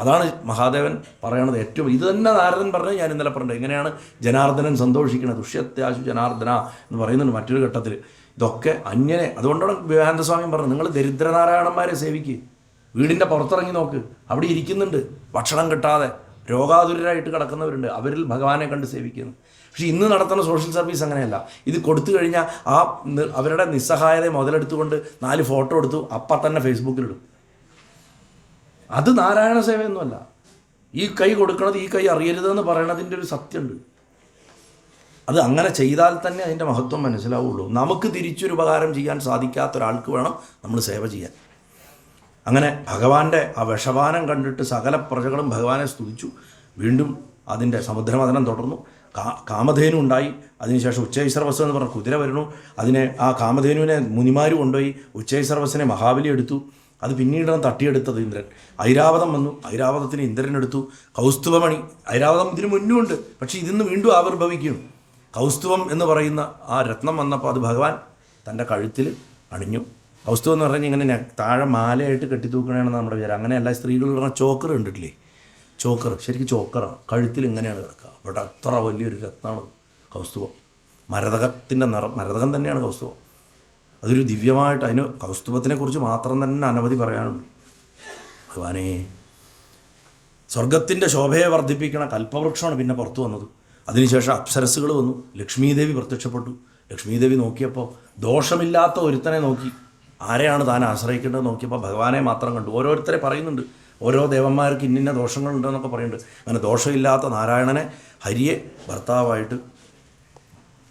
അതാണ് മഹാദേവൻ പറയണത് ഏറ്റവും. ഇത് തന്നെ നാരദൻ പറഞ്ഞത് ഞാൻ ഇന്നലെ പറഞ്ഞത്. എങ്ങനെയാണ് ജനാർദ്ദനൻ സന്തോഷിക്കുന്നത്, ദുഷ്യത്യാശു ജനാർദ്ദന എന്ന് പറയുന്നുണ്ട് മറ്റൊരു ഘട്ടത്തിൽ. ഇതൊക്കെ അന്യനെ, അതുകൊണ്ടാണ് വിവേകാനന്ദ സ്വാമി പറഞ്ഞത്, നിങ്ങൾ ദരിദ്രനാരായണന്മാരെ സേവിക്കുക, വീടിൻ്റെ പുറത്തിറങ്ങി നോക്ക്, അവിടെ ഇരിക്കുന്നുണ്ട് ഭക്ഷണം കിട്ടാതെ രോഗാതുരരായിട്ട് കിടക്കുന്നവരുണ്ട്, അവരിൽ ഭഗവാനെ കണ്ട് സേവിക്കുന്നു. പക്ഷേ ഇന്ന് നടത്തുന്ന സോഷ്യൽ സർവീസ് അങ്ങനെയല്ല. ഇത് കൊടുത്തു കഴിഞ്ഞാൽ അവരുടെ നിസ്സഹായതയെ മുതലെടുത്തുകൊണ്ട് 4 ഫോട്ടോ എടുത്തു അപ്പം തന്നെ ഫേസ്ബുക്കിലിടും. അത് നാരായണ സേവയൊന്നുമല്ല. ഈ കൈ കൊടുക്കണത് ഈ കൈ അറിയരുതെന്ന് പറയണതിൻ്റെ ഒരു സത്യമുണ്ട്. അത് അങ്ങനെ ചെയ്താൽ തന്നെ അതിൻ്റെ മഹത്വം മനസ്സിലാവുള്ളൂ. നമുക്ക് തിരിച്ചൊരു ഉപകാരം ചെയ്യാൻ സാധിക്കാത്ത ഒരാൾക്ക് വേണം നമ്മൾ സേവ ചെയ്യാൻ. അങ്ങനെ ഭഗവാന്റെ ആ വിഷപാനം കണ്ടിട്ട് സകല പ്രജകളും ഭഗവാനെ സ്തുതിച്ചു. വീണ്ടും അതിൻ്റെ സമുദ്രമഥനം തുടർന്നു. കാമധേനു ഉണ്ടായി. അതിനുശേഷം ഉച്ചൈസർവസ് എന്ന് പറഞ്ഞ കുതിര വരുന്നു. ആ കാമധേനുവിനെ മുനിമാർ കൊണ്ടുപോയി. ഉച്ചൈസർവസിനെ മഹാബലി എടുത്തു. അത് പിന്നീടാണ് തട്ടിയെടുത്തത് ഇന്ദ്രൻ. ഐരാവതം വന്നു. ഐരാവതത്തിന് ഇന്ദ്രൻ എടുത്തു. കൗസ്തുഭമണി, ഐരാവതം ഇതിനു മുന്നുമുണ്ട്, പക്ഷേ ഇതിന്ന് വീണ്ടും ആവിർഭവിക്കും. കൗസ്തുഭം എന്ന് പറയുന്ന ആ രത്നം വന്നപ്പോൾ അത് ഭഗവാൻ തൻ്റെ കഴുത്തിൽ അണിഞ്ഞു. കൗസ്തുഭം എന്ന് പറഞ്ഞാൽ ഇങ്ങനെ താഴെ മാലയായിട്ട് കെട്ടിത്തൂക്കണമെന്ന് നമ്മുടെ വിചാരം. അങ്ങനെയല്ല, സ്ത്രീകൾ പറഞ്ഞാൽ ചോക്കർ കണ്ടിട്ടില്ലേ, ചോക്കർ, ശരിക്കും ചോക്കറാണ്, കഴുത്തിൽ ഇങ്ങനെയാണ് കിടക്കുക. അവിടെ അത്ര വലിയൊരു രത്നമാണ് കൗസ്തുഭം. മരതകത്തിൻ്റെ നിറം, മരതകം തന്നെയാണ് കൗസ്തുഭം. അതൊരു ദിവ്യമായിട്ട്, അതിന് കൗസ്തുഭത്തിനെക്കുറിച്ച് മാത്രം തന്നെ അനവധി പറയാനുണ്ട്. ഭഗവാനേ, സ്വർഗത്തിൻ്റെ ശോഭയെ വർദ്ധിപ്പിക്കണ കൽപ്പവൃക്ഷമാണ് പിന്നെ പുറത്തു വന്നത്. അതിനുശേഷം അപ്സരസ്സുകൾ വന്നു. ലക്ഷ്മീദേവി പ്രത്യക്ഷപ്പെട്ടു. ലക്ഷ്മീദേവി നോക്കിയപ്പോൾ ദോഷമില്ലാത്ത ഒരുത്തനെ നോക്കി. ആരെയാണ് താൻ ആശ്രയിക്കേണ്ടത് നോക്കിയപ്പോൾ ഭഗവാനെ മാത്രം കണ്ടു. ഓരോരുത്തരെ പറയുന്നുണ്ട്, ഓരോ ദേവന്മാർക്ക് ഇന്നിന്ന ദോഷങ്ങളുണ്ടെന്നൊക്കെ പറയുന്നുണ്ട്. അങ്ങനെ ദോഷമില്ലാത്ത നാരായണനെ, ഹരിയെ ഭർത്താവായിട്ട്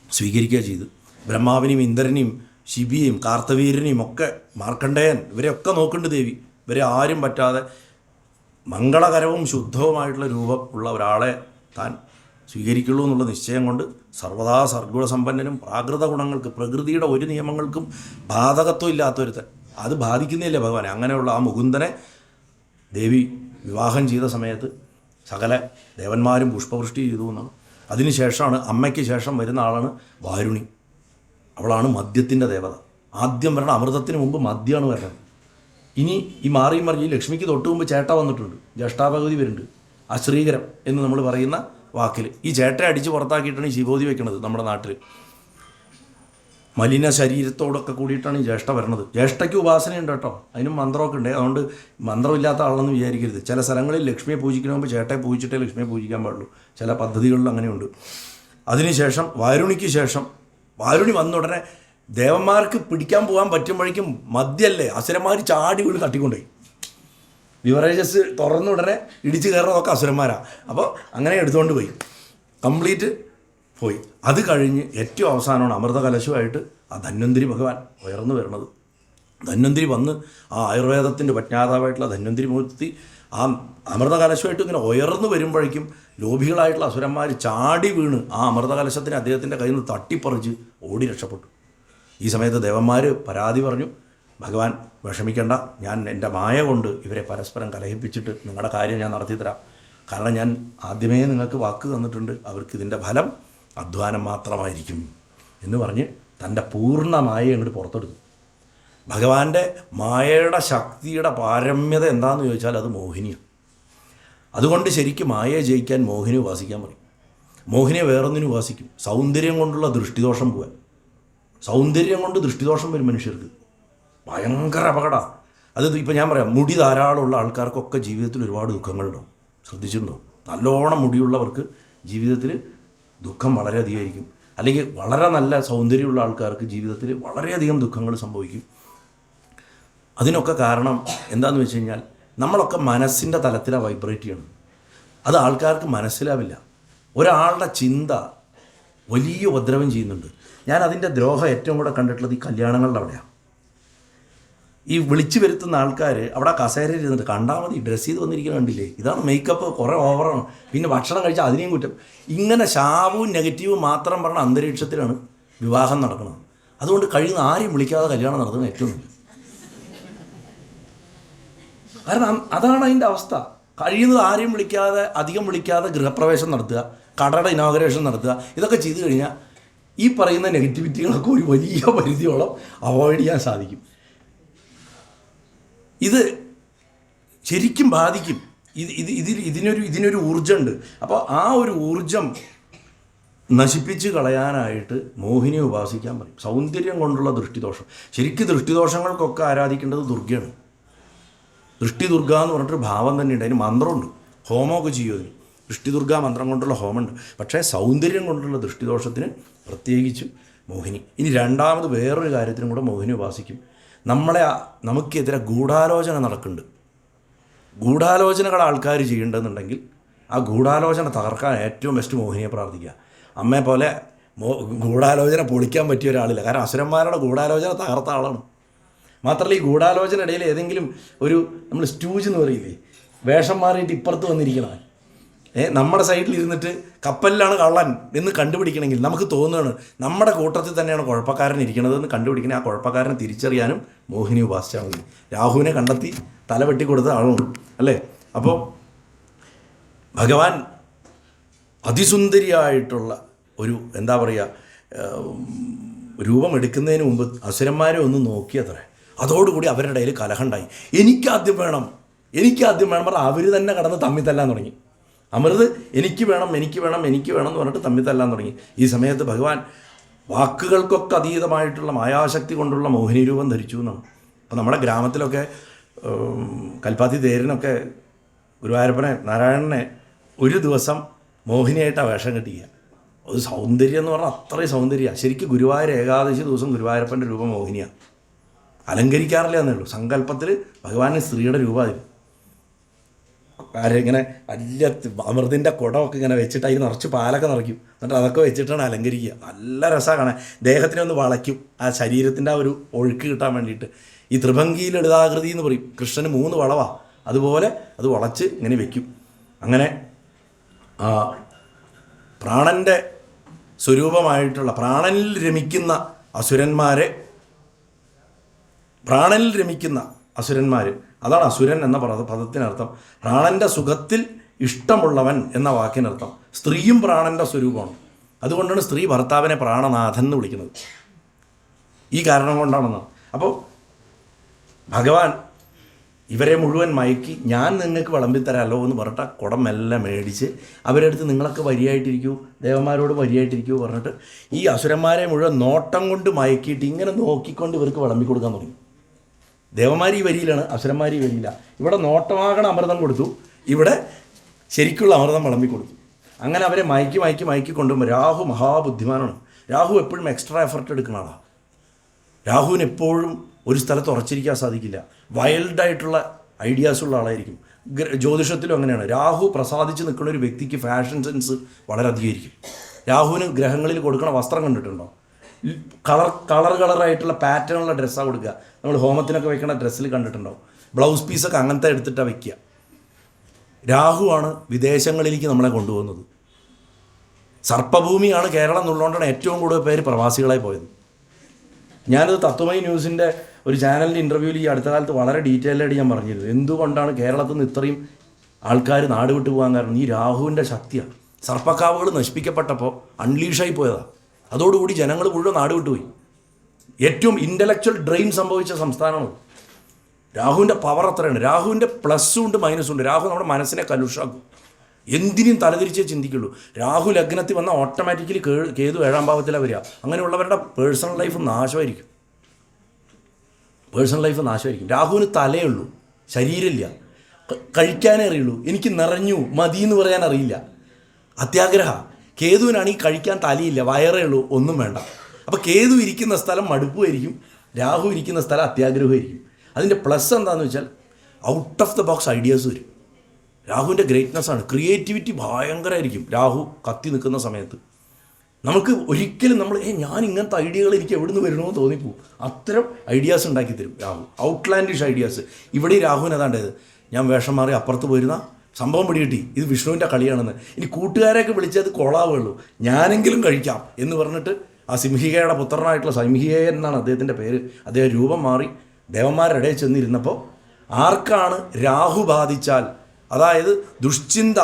സ്വീകരിക്കുക ചെയ്തു. ബ്രഹ്മാവിനെയും ഇന്ദ്രനെയും ശിബിയെയും കാർത്തവീരനെയും ഒക്കെ, മാർക്കണ്ഡേയൻ, ഇവരെയൊക്കെ നോക്കുന്നുണ്ട് ദേവി. ഇവരെ ആരും പറ്റാതെ മംഗളകരവും ശുദ്ധവുമായിട്ടുള്ള രൂപം ഉള്ള ഒരാളെ താൻ സ്വീകരിക്കുള്ളൂ എന്നുള്ള നിശ്ചയം കൊണ്ട് സർവദാ സർഗുണസമ്പന്നനും പ്രാകൃത ഗുണങ്ങൾക്ക്, പ്രകൃതിയുടെ ഒരു നിയമങ്ങൾക്കും ബാധകത്വം ഇല്ലാത്തൊരുത്തൻ, അത് ബാധിക്കുന്നില്ലേ ഭഗവാനെ. അങ്ങനെയുള്ള ആ മുകുന്ദനെ ദേവി വിവാഹം ചെയ്ത സമയത്ത് സകല ദേവന്മാരും പുഷ്പവൃഷ്ടി ചെയ്തു എന്നാണ്. അതിനുശേഷമാണ്, അമ്മയ്ക്ക് ശേഷം വരുന്ന ആളാണ് വാരുണി. അവളാണ് മദ്യത്തിൻ്റെ ദേവത. ആദ്യം വരണം, അമൃതത്തിന് മുമ്പ് മദ്യമാണ് വരുന്നത്. ഇനി ഈ മാറിയും മറിഞ്ഞ് ഈ ലക്ഷ്മിക്ക് തൊട്ട് മുമ്പ് ചേട്ട വന്നിട്ടുണ്ട്, ജ്യേഷ്ഠാഭഗവതി വരുന്നുണ്ട്. അശ്രീകരം എന്ന് നമ്മൾ പറയുന്ന വാക്കിൽ ഈ ചേട്ടയെ അടിച്ച് പുറത്താക്കിയിട്ടാണ് ഈ ശിവോതി വയ്ക്കുന്നത് നമ്മുടെ നാട്ടിൽ. മലിന ശരീരത്തോടൊക്കെ കൂടിയിട്ടാണ് ഈ ജ്യേഷ്ഠ വരണത്. ജ്യേഷ്ഠയ്ക്ക് ഉപാസനയുണ്ട് കേട്ടോ, അതിനും മന്ത്രമൊക്കെ ഉണ്ട്. അതുകൊണ്ട് മന്ത്രമില്ലാത്ത ആളെന്ന് വിചാരിക്കരുത്. ചില സ്ഥലങ്ങളിൽ ലക്ഷ്മിയെ പൂജിക്കണമെങ്കിൽ ചേട്ടയെ പൂജിച്ചിട്ടേ ലക്ഷ്മിയെ പൂജിക്കാൻ പാടുള്ളൂ. ചില പദ്ധതികളിൽ അങ്ങനെയുണ്ട്. അതിനുശേഷം വാരുണിക്ക് ശേഷം, വാരുണി വന്ന ഉടനെ ദേവന്മാർക്ക് പിടിക്കാൻ പോകാൻ പറ്റുമ്പോഴേക്കും മദ്യല്ലേ, അസുരന്മാർ ചാടി വീണ് തട്ടിക്കൊണ്ടുപോയി. ബിവറേജസ് തുറന്ന ഉടനെ ഇടിച്ച് കയറുന്നതൊക്കെ അസുരന്മാരാണ്. അപ്പോൾ അങ്ങനെ എടുത്തുകൊണ്ട് പോയി, കംപ്ലീറ്റ് പോയി. അത് കഴിഞ്ഞ് ഏറ്റവും അവസാനമാണ് അമൃത കലശുമായിട്ട് ആ ധന്വന്തിരി ഭഗവാൻ ഉയർന്നു വരുന്നത്. ധന്വന്തിരി വന്ന് ആ ആയുർവേദത്തിൻ്റെ പജ്ഞാതാവായിട്ടുള്ള ധന്വന്തിരി മൂർത്തി ആ അമൃത കലശമായിട്ട് ഇങ്ങനെ ഉയർന്നു വരുമ്പോഴേക്കും ലോഭികളായിട്ടുള്ള അസുരന്മാർ ചാടി വീണ് ആ അമൃത കലശത്തിന് അദ്ദേഹത്തിൻ്റെ കയ്യിൽ നിന്ന് തട്ടിപ്പറിച്ച് ഓടി രക്ഷപ്പെട്ടു. ഈ സമയത്ത് ദേവന്മാർ പരാതി പറഞ്ഞു, ഭഗവാൻ വിഷമിക്കേണ്ട, ഞാൻ എൻ്റെ മായ കൊണ്ട് ഇവരെ പരസ്പരം കലഹിപ്പിച്ചിട്ട് നിങ്ങളുടെ കാര്യം ഞാൻ നടത്തിത്തരാം. കാരണം ഞാൻ ആദ്യമേ നിങ്ങൾക്ക് വാക്ക് തന്നിട്ടുണ്ട്, അവർക്ക് ഇതിൻ്റെ ഫലം അധ്വാനം മാത്രമായിരിക്കും എന്ന് പറഞ്ഞ് തൻ്റെ പൂർണ്ണ മായ അങ്ങോട്ട് പുറത്തെടുത്തു. ഭഗവാന്റെ മായയുടെ ശക്തിയുടെ പാരമ്യത എന്താണെന്ന് ചോദിച്ചാൽ അത് മോഹിനിയാണ്. അതുകൊണ്ട് ശരിക്കും മായയെ ജയിക്കാൻ മോഹിനി ഉപാസിക്കാൻ പറയും. മോഹിനിയെ വേറൊന്നിനും ഉപാസിക്കും. സൗന്ദര്യം കൊണ്ടുള്ള ദൃഷ്ടിദോഷം പോകാൻ. സൗന്ദര്യം കൊണ്ട് ദൃഷ്ടിദോഷം വരും മനുഷ്യർക്ക്, ഭയങ്കര അപകടമാണ് അത്. ഇപ്പം ഞാൻ പറയാം, മുടി ധാരാളമുള്ള ആൾക്കാർക്കൊക്കെ ജീവിതത്തിൽ ഒരുപാട് ദുഃഖങ്ങളുണ്ടാവും. ശ്രദ്ധിച്ചിട്ടുണ്ടോ? നല്ലോണം മുടിയുള്ളവർക്ക് ജീവിതത്തിൽ ദുഃഖം വളരെയധികമായിരിക്കും. അല്ലെങ്കിൽ വളരെ നല്ല സൗന്ദര്യമുള്ള ആൾക്കാർക്ക് ജീവിതത്തിൽ വളരെയധികം ദുഃഖങ്ങൾ സംഭവിക്കും. അതിനൊക്കെ കാരണം എന്താണെന്ന് വെച്ച് കഴിഞ്ഞാൽ നമ്മളൊക്കെ മനസ്സിൻ്റെ തലത്തിലാണ് വൈബ്രേറ്റ് ചെയ്യണം. അത് ആൾക്കാർക്ക് മനസ്സിലാവില്ല. ഒരാളുടെ ചിന്ത വലിയ ഉപദ്രവം ചെയ്യുന്നുണ്ട്. ഞാൻ അതിൻ്റെ ദ്രോഹം ഏറ്റവും കൂടെ കണ്ടിട്ടുള്ളത് ഈ കല്യാണങ്ങളുടെ അവിടെയാണ്. ഈ വിളിച്ചു വരുത്തുന്ന ആൾക്കാർ അവിടെ കസേരയിൽ ഇരുന്നിട്ട് കണ്ടാൽ മതി, ഡ്രസ്സ് ചെയ്ത് വന്നിരിക്കുന്ന കണ്ടില്ലേ, ഇതാണ് മേക്കപ്പ് കുറേ ഓവറാണ്, പിന്നെ ഭക്ഷണം കഴിച്ചാൽ അതിനെയും കുറ്റം. ഇങ്ങനെ ശാപവും നെഗറ്റീവും മാത്രം പറഞ്ഞ അന്തരീക്ഷത്തിലാണ് വിവാഹം നടക്കുന്നത്. അതുകൊണ്ട് കഴിയുന്ന ആരെയും വിളിക്കാതെ കല്യാണം നടത്തുന്നത് ഏറ്റവും നല്ല. കാരണം അതാണ് അതിൻ്റെ അവസ്ഥ. കഴിയുന്നത് ആരെയും വിളിക്കാതെ, അധികം വിളിക്കാതെ ഗൃഹപ്രവേശം നടത്തുക, കടയുടെ ഇനോഗ്രേഷൻ നടത്തുക, ഇതൊക്കെ ചെയ്തു കഴിഞ്ഞാൽ ഈ പറയുന്ന നെഗറ്റിവിറ്റികളൊക്കെ ഒരു വലിയ പരിധിയോളം അവോയ്ഡ് ചെയ്യാൻ സാധിക്കും. ഇത് ശരിക്കും ബാധിക്കും. ഇതിനൊരു ഊർജ്ജമുണ്ട്. അപ്പോൾ ആ ഒരു ഊർജ്ജം നശിപ്പിച്ച് കളയാനായിട്ട് മോഹിനിയെ ഉപാസിക്കാൻ പറയും. സൗന്ദര്യം കൊണ്ടുള്ള ദൃഷ്ടിദോഷം. ശരിക്കും ദൃഷ്ടിദോഷങ്ങൾക്കൊക്കെ ആരാധിക്കേണ്ടത് ദുർഗയാണ്. ദൃഷ്ടി ദുർഗ എന്ന് പറഞ്ഞിട്ടൊരു ഭാവം തന്നെയുണ്ട്. അതിന് മന്ത്രമുണ്ട്, ഹോമമൊക്കെ ചെയ്യും. അതിന് ദൃഷ്ടി ദുർഗ മന്ത്രം കൊണ്ടുള്ള ഹോമമുണ്ട്. പക്ഷേ സൗന്ദര്യം കൊണ്ടുള്ള ദൃഷ്ടിദോഷത്തിന് പ്രത്യേകിച്ച് മോഹിനി. ഇനി രണ്ടാമത് വേറൊരു കാര്യത്തിനും കൂടെ മോഹിനി ഉപാസിക്കും. നമുക്കെതിരെ ഗൂഢാലോചന നടക്കുന്നുണ്ട്. ഗൂഢാലോചനകൾ ആൾക്കാർ ചെയ്യേണ്ടതെന്നുണ്ടെങ്കിൽ ആ ഗൂഢാലോചന തകർക്കാൻ ഏറ്റവും ബെസ്റ്റ് മോഹിനിയെ പ്രാർത്ഥിക്കുക. അമ്മയെ പോലെ ഗൂഢാലോചന പൊളിക്കാൻ പറ്റിയ ഒരാളില്ല. കാരണം അസുരന്മാരുടെ ഗൂഢാലോചന തകർത്ത ആളാണ്. മാത്രമല്ല ഈ ഗൂഢാലോചന ഇടയിൽ ഏതെങ്കിലും നമ്മൾ സ്റ്റൂജ് എന്ന് പറയില്ലേ, വേഷം മാറിയിട്ട് ഇപ്പുറത്ത് വന്നിരിക്കണം, നമ്മുടെ സൈഡിൽ ഇരുന്നിട്ട് കപ്പലിലാണ് കള്ളൻ എന്ന് കണ്ടുപിടിക്കണമെങ്കിൽ നമുക്ക് തോന്നുകയാണ് നമ്മുടെ കൂട്ടത്തിൽ തന്നെയാണ് കുഴപ്പക്കാരൻ ഇരിക്കണതെന്ന് കണ്ടുപിടിക്കണേ. ആ കുഴപ്പക്കാരനെ തിരിച്ചറിയാനും മോഹിനി ഉപാസിച്ചാൽ മതി. രാഹുവിനെ കണ്ടെത്തി തല വെട്ടിക്കൊടുത്ത ആളും അല്ലേ. അപ്പോൾ ഭഗവാൻ അതിസുന്ദരിയായിട്ടുള്ള ഒരു എന്താ പറയുക രൂപമെടുക്കുന്നതിന് മുമ്പ് അസുരന്മാരെ ഒന്ന് നോക്കിയത്രേ. അതോടുകൂടി അവരുടെ ഇടയിൽ കലഹമുണ്ടായി. എനിക്കാദ്യം വേണം പറഞ്ഞാൽ അവർ തന്നെ കടന്ന് തമ്മിൽ തല്ലാൻ തുടങ്ങി. അമൃത് എനിക്ക് വേണം എന്ന് പറഞ്ഞിട്ട് തമ്മിൽ തല്ലാൻ തുടങ്ങി. ഈ സമയത്ത് ഭഗവാൻ വാക്കുകൾക്കൊക്കെ അതീതമായിട്ടുള്ള മായാശക്തി കൊണ്ടുള്ള മോഹിനി രൂപം ധരിച്ചു എന്നാണ്. അപ്പോൾ നമ്മുടെ ഗ്രാമത്തിലൊക്കെ കൽപ്പാത്തി തേരിനൊക്കെ ഗുരുവായൂരപ്പനെ നാരായണനെ ഒരു ദിവസം മോഹിനിയായിട്ടാണ് വേഷം കെട്ടിക്കുക. അത് സൗന്ദര്യം എന്ന് പറഞ്ഞാൽ അത്രയും സൗന്ദര്യമാണ്. ശരിക്കും ഗുരുവായൂർ ഏകാദശി ദിവസം ഗുരുവായൂരപ്പൻ്റെ രൂപം മോഹിനിയാണ്. അലങ്കരിക്കാറില്ല എന്നേ ഉള്ളൂ. സങ്കല്പത്തിൽ ഭഗവാന് സ്ത്രീയുടെ രൂപമായിരുന്നു. ഇങ്ങനെ വലിയ അമൃതിൻ്റെ കുടമൊക്കെ ഇങ്ങനെ വെച്ചിട്ട് അതിൽ നിറച്ച് പാലൊക്കെ നിറയ്ക്കും. എന്നിട്ട് അതൊക്കെ വെച്ചിട്ടാണ് അലങ്കരിക്കുക. നല്ല രസമാണ് കാണാൻ. ദേഹത്തിനെ ഒന്ന് വളയ്ക്കും, ആ ശരീരത്തിൻ്റെ ആ ഒരു ഒഴുക്ക് കിട്ടാൻ വേണ്ടിയിട്ട്. ഈ ത്രിഭംഗി ലളിതാകൃതി എന്ന് പറയും. കൃഷ്ണന് 3 വളവാണ്. അതുപോലെ അത് വളച്ച് ഇങ്ങനെ വെക്കും. അങ്ങനെ പ്രാണൻ്റെ സ്വരൂപമായിട്ടുള്ള പ്രാണനിൽ രമിക്കുന്ന അസുരന്മാർ, അതാണ് അസുരൻ എന്ന പദത്തിനർത്ഥം. പ്രാണൻ്റെ സുഖത്തിൽ ഇഷ്ടമുള്ളവൻ എന്ന വാക്കിനർത്ഥം. സ്ത്രീയും പ്രാണൻ്റെ സ്വരൂപമാണ്. അതുകൊണ്ടാണ് സ്ത്രീ ഭർത്താവിനെ പ്രാണനാഥൻ എന്ന് വിളിക്കുന്നത്. ഈ കാരണം കൊണ്ടാണെന്നാണ്. അപ്പോൾ ഭഗവാൻ ഇവരെ മുഴുവൻ മയക്കി ഞാൻ നിങ്ങൾക്ക് വിളമ്പിത്തരാമല്ലോ എന്ന് പറഞ്ഞിട്ട് ആ കുടം എല്ലാം മേടിച്ച് അവരെടുത്ത് നിങ്ങളൊക്കെ വരിയായിട്ടിരിക്കൂ, ദേവന്മാരോട് വരിയായിട്ടിരിക്കൂ പറഞ്ഞിട്ട് ഈ അസുരന്മാരെ മുഴുവൻ നോട്ടം കൊണ്ട് മയക്കിയിട്ട് ഇങ്ങനെ നോക്കിക്കൊണ്ട് ഇവർക്ക് വിളമ്പി കൊടുക്കാൻ തുടങ്ങി. ദേവന്മാർ ഈ വരിയിലാണ്, അസുരന്മാർ ഈ വരിയില്ല. ഇവിടെ നോട്ടമാകണ അമൃതം കൊടുത്തു, ഇവിടെ ശരിക്കുള്ള അമൃതം വിളമ്പി കൊടുത്തു. അങ്ങനെ അവരെ മയക്കി കൊണ്ടുപോകുമ്പോൾ രാഹു മഹാബുദ്ധിമാനാണ്. രാഹു എപ്പോഴും എക്സ്ട്രാ എഫർട്ട് എടുക്കുന്ന ആളാണ്. രാഹുവിന് എപ്പോഴും ഒരു സ്ഥലത്ത് ഉറച്ചിരിക്കാൻ സാധിക്കില്ല. വൈൽഡായിട്ടുള്ള ഐഡിയാസുള്ള ആളായിരിക്കും. ജ്യോതിഷത്തിലും അങ്ങനെയാണ്. രാഹു പ്രസാദിച്ച് നിൽക്കുന്ന ഒരു വ്യക്തിക്ക് ഫാഷൻ സെൻസ് വളരെ അധികമായിരിക്കും. രാഹുവിന് ഗ്രഹങ്ങളിൽ കൊടുക്കുന്ന വസ്ത്രം കണ്ടിട്ടുണ്ടോ? കളറായിട്ടുള്ള പാറ്റേണുള്ള ഡ്രസ്സാണ് കൊടുക്കുക. നമ്മൾ ഹോമത്തിനൊക്കെ വെക്കുന്ന ഡ്രസ്സിൽ കണ്ടിട്ടുണ്ടോ? ബ്ലൗസ് പീസൊക്കെ അങ്ങനത്തെ എടുത്തിട്ടാണ് വയ്ക്കുക. രാഹുവാണ് വിദേശങ്ങളിലേക്ക് നമ്മളെ കൊണ്ടുപോകുന്നത്. സർപ്പഭൂമിയാണ് കേരളം എന്നുള്ളതുകൊണ്ടാണ് ഏറ്റവും കൂടുതൽ പേര് പ്രവാസികളായി പോയത്. ഞാനത് തത്വമയി ന്യൂസിൻ്റെ ഒരു ചാനലിൻ്റെ ഇൻ്റർവ്യൂവിൽ ഈ അടുത്ത കാലത്ത് വളരെ ഡീറ്റെയിൽഡായിട്ട് ഞാൻ പറഞ്ഞിരുന്നു. എന്തുകൊണ്ടാണ് കേരളത്തിൽ നിന്ന് ഇത്രയും ആൾക്കാർ നാട് വിട്ടു പോകാൻ കാരണം ഈ രാഹുവിൻ്റെ ശക്തിയാണ്. സർപ്പക്കാവുകൾ നശിപ്പിക്കപ്പെട്ടപ്പോൾ അൺലീഷായി പോയതാണ്. അതോടുകൂടി ജനങ്ങൾ മുഴുവൻ നാട് വിട്ടുപോയി. ഏറ്റവും ഇൻ്റലക്ച്വൽ ഡ്രെയിൻ സംഭവിച്ച സംസ്ഥാനമാണ്. രാഹുവിൻ്റെ പവർ അത്രയാണ്. രാഹുവിൻ്റെ പ്ലസ്സും ഉണ്ട് മൈനസും ഉണ്ട്. രാഹു നമ്മുടെ മനസ്സിനെ കലുഷാക്കും. എന്തിനും തലതിരിച്ചേ ചിന്തിക്കുള്ളൂ. രാഹു ലഗ്നത്തിൽ വന്നാൽ ഓട്ടോമാറ്റിക്കലി കേതു 7ാം ഭാവത്തിലാണ് വരിക. അങ്ങനെയുള്ളവരുടെ പേഴ്സണൽ ലൈഫ് നാശമായിരിക്കും. രാഹുവിന് തലയുള്ളൂ, ശരീരമില്ല. കഴിക്കാനേ അറിയുള്ളൂ. എനിക്ക് നിറഞ്ഞു മതി എന്ന് പറയാൻ അറിയില്ല. അത്യാഗ്രഹ. കേതുവിനാണെങ്കിൽ കഴിക്കാൻ തലയില്ല, വയറേ ഉള്ളൂ, ഒന്നും വേണ്ട. അപ്പോൾ കേതു ഇരിക്കുന്ന സ്ഥലം മടുപ്പുമായിരിക്കും, രാഹു ഇരിക്കുന്ന സ്ഥലം അത്യാഗ്രഹമായിരിക്കും. അതിൻ്റെ പ്ലസ് എന്താണെന്ന് വെച്ചാൽ out of the box ideas വരും. രാഹുവിൻ്റെ ഗ്രേറ്റ്നെസ്സാണ്. ക്രിയേറ്റിവിറ്റി ഭയങ്കരമായിരിക്കും രാഹു കത്തി നിൽക്കുന്ന സമയത്ത്. നമുക്ക് ഒരിക്കലും ഞാൻ ഇങ്ങനത്തെ ഐഡിയകൾ എനിക്ക് എവിടെ നിന്ന് വരണമെന്ന് തോന്നിപ്പോവും. അത്തരം ഐഡിയാസ് ഉണ്ടാക്കി തരും രാഹു. ഔട്ട്ലാൻഡിഷ് ഐഡിയാസ്. ഇവിടെ രാഹുവിന് അതാണ്ടത്. ഞാൻ വേഷം മാറി അപ്പുറത്ത് പോയിരുന്ന സംഭവം പിടികിട്ടി, ഇത് വിഷ്ണുവിൻ്റെ കളിയാണെന്ന്. ഇനി കൂട്ടുകാരെയൊക്കെ വിളിച്ചത് കൊളാവുള്ളൂ, ഞാനെങ്കിലും കഴിക്കാം എന്ന് പറഞ്ഞിട്ട് ആ സിംഹികയുടെ പുത്രനായിട്ടുള്ള സിംഹികൻ എന്നാണ് അദ്ദേഹത്തിൻ്റെ പേര്. അദ്ദേഹം രൂപം മാറി ദേവന്മാരുടെ ഇടയിൽ ചെന്നിരുന്നപ്പോൾ ആർക്കാണ് രാഹു ബാധിച്ചാൽ, അതായത് ദുഷ്ചിന്ത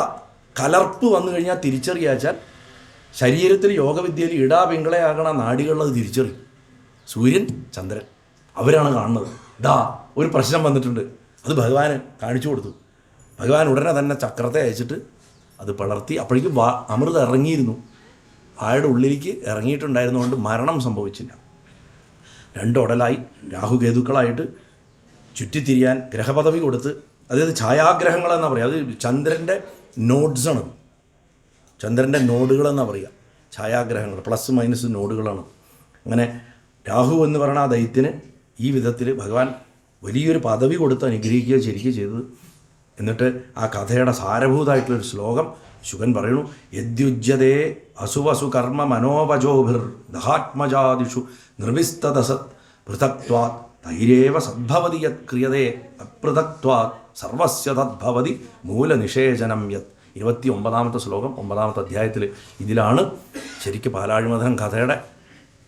കലർപ്പ് വന്നു കഴിഞ്ഞാൽ തിരിച്ചറിയാച്ചാൽ ശരീരത്തിൽ യോഗവിദ്യയിൽ ഇടാപിങ്കളയാകണ നാഡികളിൽ തിരിച്ചറിയും. സൂര്യൻ, ചന്ദ്രൻ അവരാണ് കാണുന്നത്. ഇതാ ഒരു പ്രശ്നം വന്നിട്ടുണ്ട്, അത് ഭഗവാന് കാണിച്ചു കൊടുത്തു. ഭഗവാൻ ഉടനെ തന്നെ ചക്രത്തെ അയച്ചിട്ട് അത് പടർത്തി. അപ്പോഴേക്കും അമൃത് ഇറങ്ങിയിരുന്നു, വായുടെ ഉള്ളിലേക്ക് ഇറങ്ങിയിട്ടുണ്ടായിരുന്നുകൊണ്ട് മരണം സംഭവിച്ചില്ല. രണ്ടുടലായി രാഹുകേതുക്കളായിട്ട് ചുറ്റിത്തിരിയാൻ ഗ്രഹപദവി കൊടുത്ത്, അതായത് ഛായാഗ്രഹങ്ങളെന്നാണ് പറയുക. അത് ചന്ദ്രൻ്റെ നോഡ്സാണ്, ചന്ദ്രൻ്റെ നോഡുകളെന്നാണ് പറയുക. ഛായാഗ്രഹങ്ങൾ പ്ലസ് മൈനസ് നോഡുകളാണ്. അങ്ങനെ രാഹു എന്ന് പറയുന്ന ആ ദൈത്യന് ഈ വിധത്തിൽ ഭഗവാൻ വലിയൊരു പദവി കൊടുത്ത് അനുഗ്രഹിക്കുക ശരിക്കും ചെയ്തത്. എന്നിട്ട് ആ കഥയുടെ സാരഭൂതമായിട്ടുള്ളൊരു ശ്ലോകം ശുകൻ പറയുന്നു. യദ്യുജ്യതേ അസുവസു കർമ്മ മനോപജോഭിർ ദഹാത്മജാദിഷു നിർവിസ്തദസത് പൃഥക്ത്വാത് തൈരേവ സദ്ഭവതി യത് ക്രിയതേ അപൃഥക്ത്വാത് സർവസ്യ തദ്ഭവതി മൂലനിഷേചനം യത്. 29ാമത്തെ ശ്ലോകം 9ാമത്തെ അധ്യായത്തിൽ. ഇതിലാണ് ശരിക്കും പാലാഴിമധനം കഥയുടെ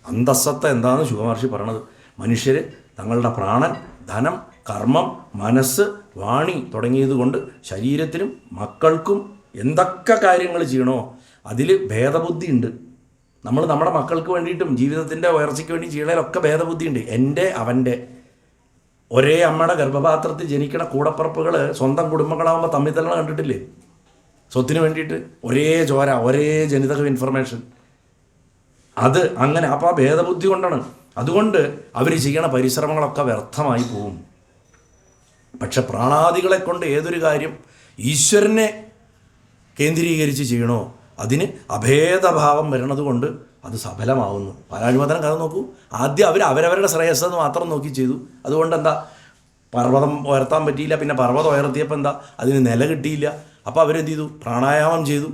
അന്തസ്സത്ത എന്താണെന്ന് ശുകമഹർഷി പറയണത്. മനുഷ്യർ തങ്ങളുടെ പ്രാണൻ, ധനം, കർമ്മം, മനസ്സ്, വാണി തുടങ്ങിയതുകൊണ്ട് ശരീരത്തിനും മക്കൾക്കും എന്തൊക്കെ കാര്യങ്ങൾ ചെയ്യണോ അതിൽ ഭേദബുദ്ധി ഉണ്ട്. നമ്മൾ നമ്മുടെ മക്കൾക്ക് വേണ്ടിയിട്ടും ജീവിതത്തിൻ്റെ ഉയർച്ചയ്ക്ക് വേണ്ടി ചെയ്യണതിലൊക്കെ ഭേദബുദ്ധിയുണ്ട്. എൻ്റെ അവൻ്റെ ഒരേ അമ്മയുടെ ഗർഭപാത്രത്തിൽ ജനിക്കണ കൂടപ്പറപ്പുകൾ സ്വന്തം കുടുംബങ്ങളാകുമ്പോൾ തമ്മിൽ തന്നെ കണ്ടിട്ടില്ലേ? സ്വത്തിന് വേണ്ടിയിട്ട് ഒരേ ചോര, ഒരേ ജനിതക ഇൻഫർമേഷൻ, അത് അങ്ങനെ. അപ്പോൾ ആ ഭേദബുദ്ധി കൊണ്ടാണ്. അതുകൊണ്ട് അവർ ചെയ്യണ പരിശ്രമങ്ങളൊക്കെ വ്യർത്ഥമായി പോവും. പക്ഷെ പ്രാണാദികളെ കൊണ്ട് ഏതൊരു കാര്യം ഈശ്വരനെ കേന്ദ്രീകരിച്ച് ചെയ്യണോ അതിന് അഭേദഭാവം വരുന്നത് കൊണ്ട് അത് സഫലമാവുന്നു. പാലാഴിമധനം കഥ നോക്കൂ. ആദ്യം അവരവരുടെ ശ്രേയസ്സെന്ന് മാത്രം നോക്കി ചെയ്തു. അതുകൊണ്ട് എന്താ, പർവ്വതം ഉയർത്താൻ പറ്റിയില്ല. പിന്നെ പർവ്വതം ഉയർത്തിയപ്പോൾ എന്താ, അതിന് നില കിട്ടിയില്ല. അപ്പോൾ അവരെന്ത് ചെയ്തു? പ്രാണായാമം ചെയ്തു.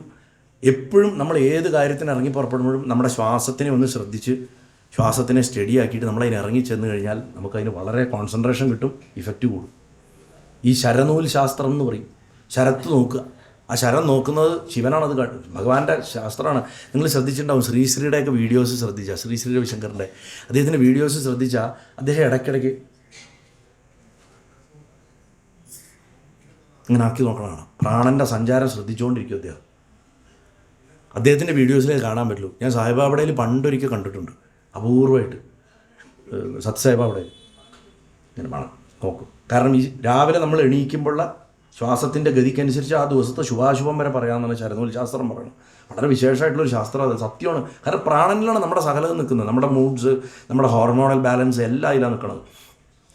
എപ്പോഴും നമ്മൾ ഏത് കാര്യത്തിന് ഇറങ്ങി പുറപ്പെടുമ്പോഴും നമ്മുടെ ശ്വാസത്തിനെ ഒന്ന് ശ്രദ്ധിച്ച് ശ്വാസത്തിനെ സ്റ്റഡി ആക്കിയിട്ട് നമ്മളതിന് ഇറങ്ങി ചെന്ന് കഴിഞ്ഞാൽ നമുക്കതിന് വളരെ കോൺസെൻട്രേഷൻ കിട്ടും, ഇഫക്റ്റ് കൂടും. ഈ ശരനൂൽ ശാസ്ത്രം എന്ന് പറയും. ശരത്ത് നോക്കുക. ആ ശരം നോക്കുന്നത് ശിവനാണത്, ഭഗവാന്റെ ശാസ്ത്രമാണ്. നിങ്ങൾ ശ്രദ്ധിച്ചിട്ടുണ്ടാവും, ശ്രീശ്രീയുടെയൊക്കെ വീഡിയോസ് ശ്രദ്ധിച്ചാൽ, ശ്രീശ്രീ രവിശങ്കറിൻ്റെ അദ്ദേഹത്തിൻ്റെ വീഡിയോസ് ശ്രദ്ധിച്ചാൽ അദ്ദേഹം ഇടയ്ക്കിടയ്ക്ക് ഇങ്ങനെ ആക്കി നോക്കണതാണ്. പ്രാണൻ്റെ സഞ്ചാരം ശ്രദ്ധിച്ചുകൊണ്ടിരിക്കും അദ്ദേഹത്തിൻ്റെ വീഡിയോസിലേ കാണാൻ പറ്റുള്ളൂ. ഞാൻ സായിബാബയുടെ പണ്ടൊരിക്കൽ കണ്ടിട്ടുണ്ട്, അപൂർവമായിട്ട്. സത്സായിബാബയുടെ ഇങ്ങനെ നോക്കും. കാരണം ഈ രാവിലെ നമ്മൾ എണീക്കുമ്പോഴുള്ള ശ്വാസത്തിൻ്റെ ഗതിക്കനുസരിച്ച് ആ ദിവസത്തെ ശുഭാശുഭം വരെ പറയാമെന്നാണ് ശരനൂൽ ശാസ്ത്രം പറയുന്നത്. വളരെ വിശേഷമായിട്ടുള്ളൊരു ശാസ്ത്രം അത്, സത്യമാണ്. കാരണം പ്രാണനിലാണ് നമ്മുടെ സകലം നിൽക്കുന്നത്. നമ്മുടെ മൂഡ്സ്, നമ്മുടെ ഹോർമോണൽ ബാലൻസ് എല്ലാം അതിലാണ് നിൽക്കുന്നത്.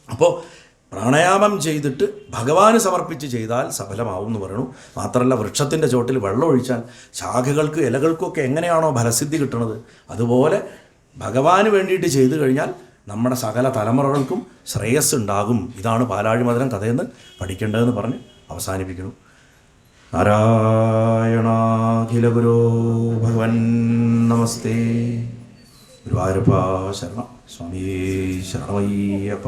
അപ്പോൾ പ്രാണായാമം ചെയ്തിട്ട് ഭഗവാന് സമർപ്പിച്ച് ചെയ്താൽ സഫലമാവും എന്ന് പറയണു. മാത്രമല്ല, വൃക്ഷത്തിൻ്റെ ചോട്ടിൽ വെള്ളം ഒഴിച്ചാൽ ശാഖകൾക്ക് ഇലകൾക്കൊക്കെ എങ്ങനെയാണോ ഫലസിദ്ധി കിട്ടുന്നത്, അതുപോലെ ഭഗവാന് വേണ്ടിയിട്ട് ചെയ്തു കഴിഞ്ഞാൽ നമ്മുടെ സകല തലമുറകൾക്കും ശ്രേയസ് ഉണ്ടാകും. ഇതാണ് പാലാഴിമധനം കഥയെന്ന് പഠിക്കേണ്ടതെന്ന് പറഞ്ഞ് അവസാനിപ്പിക്കുന്നു. നാരായണാഖില ഗുരോ ഭഗവൻ നമസ്തേ. ഗുരുവായൂരപ്പ ശരണം. സ്വാമി ശരണമയ്യപ്പ.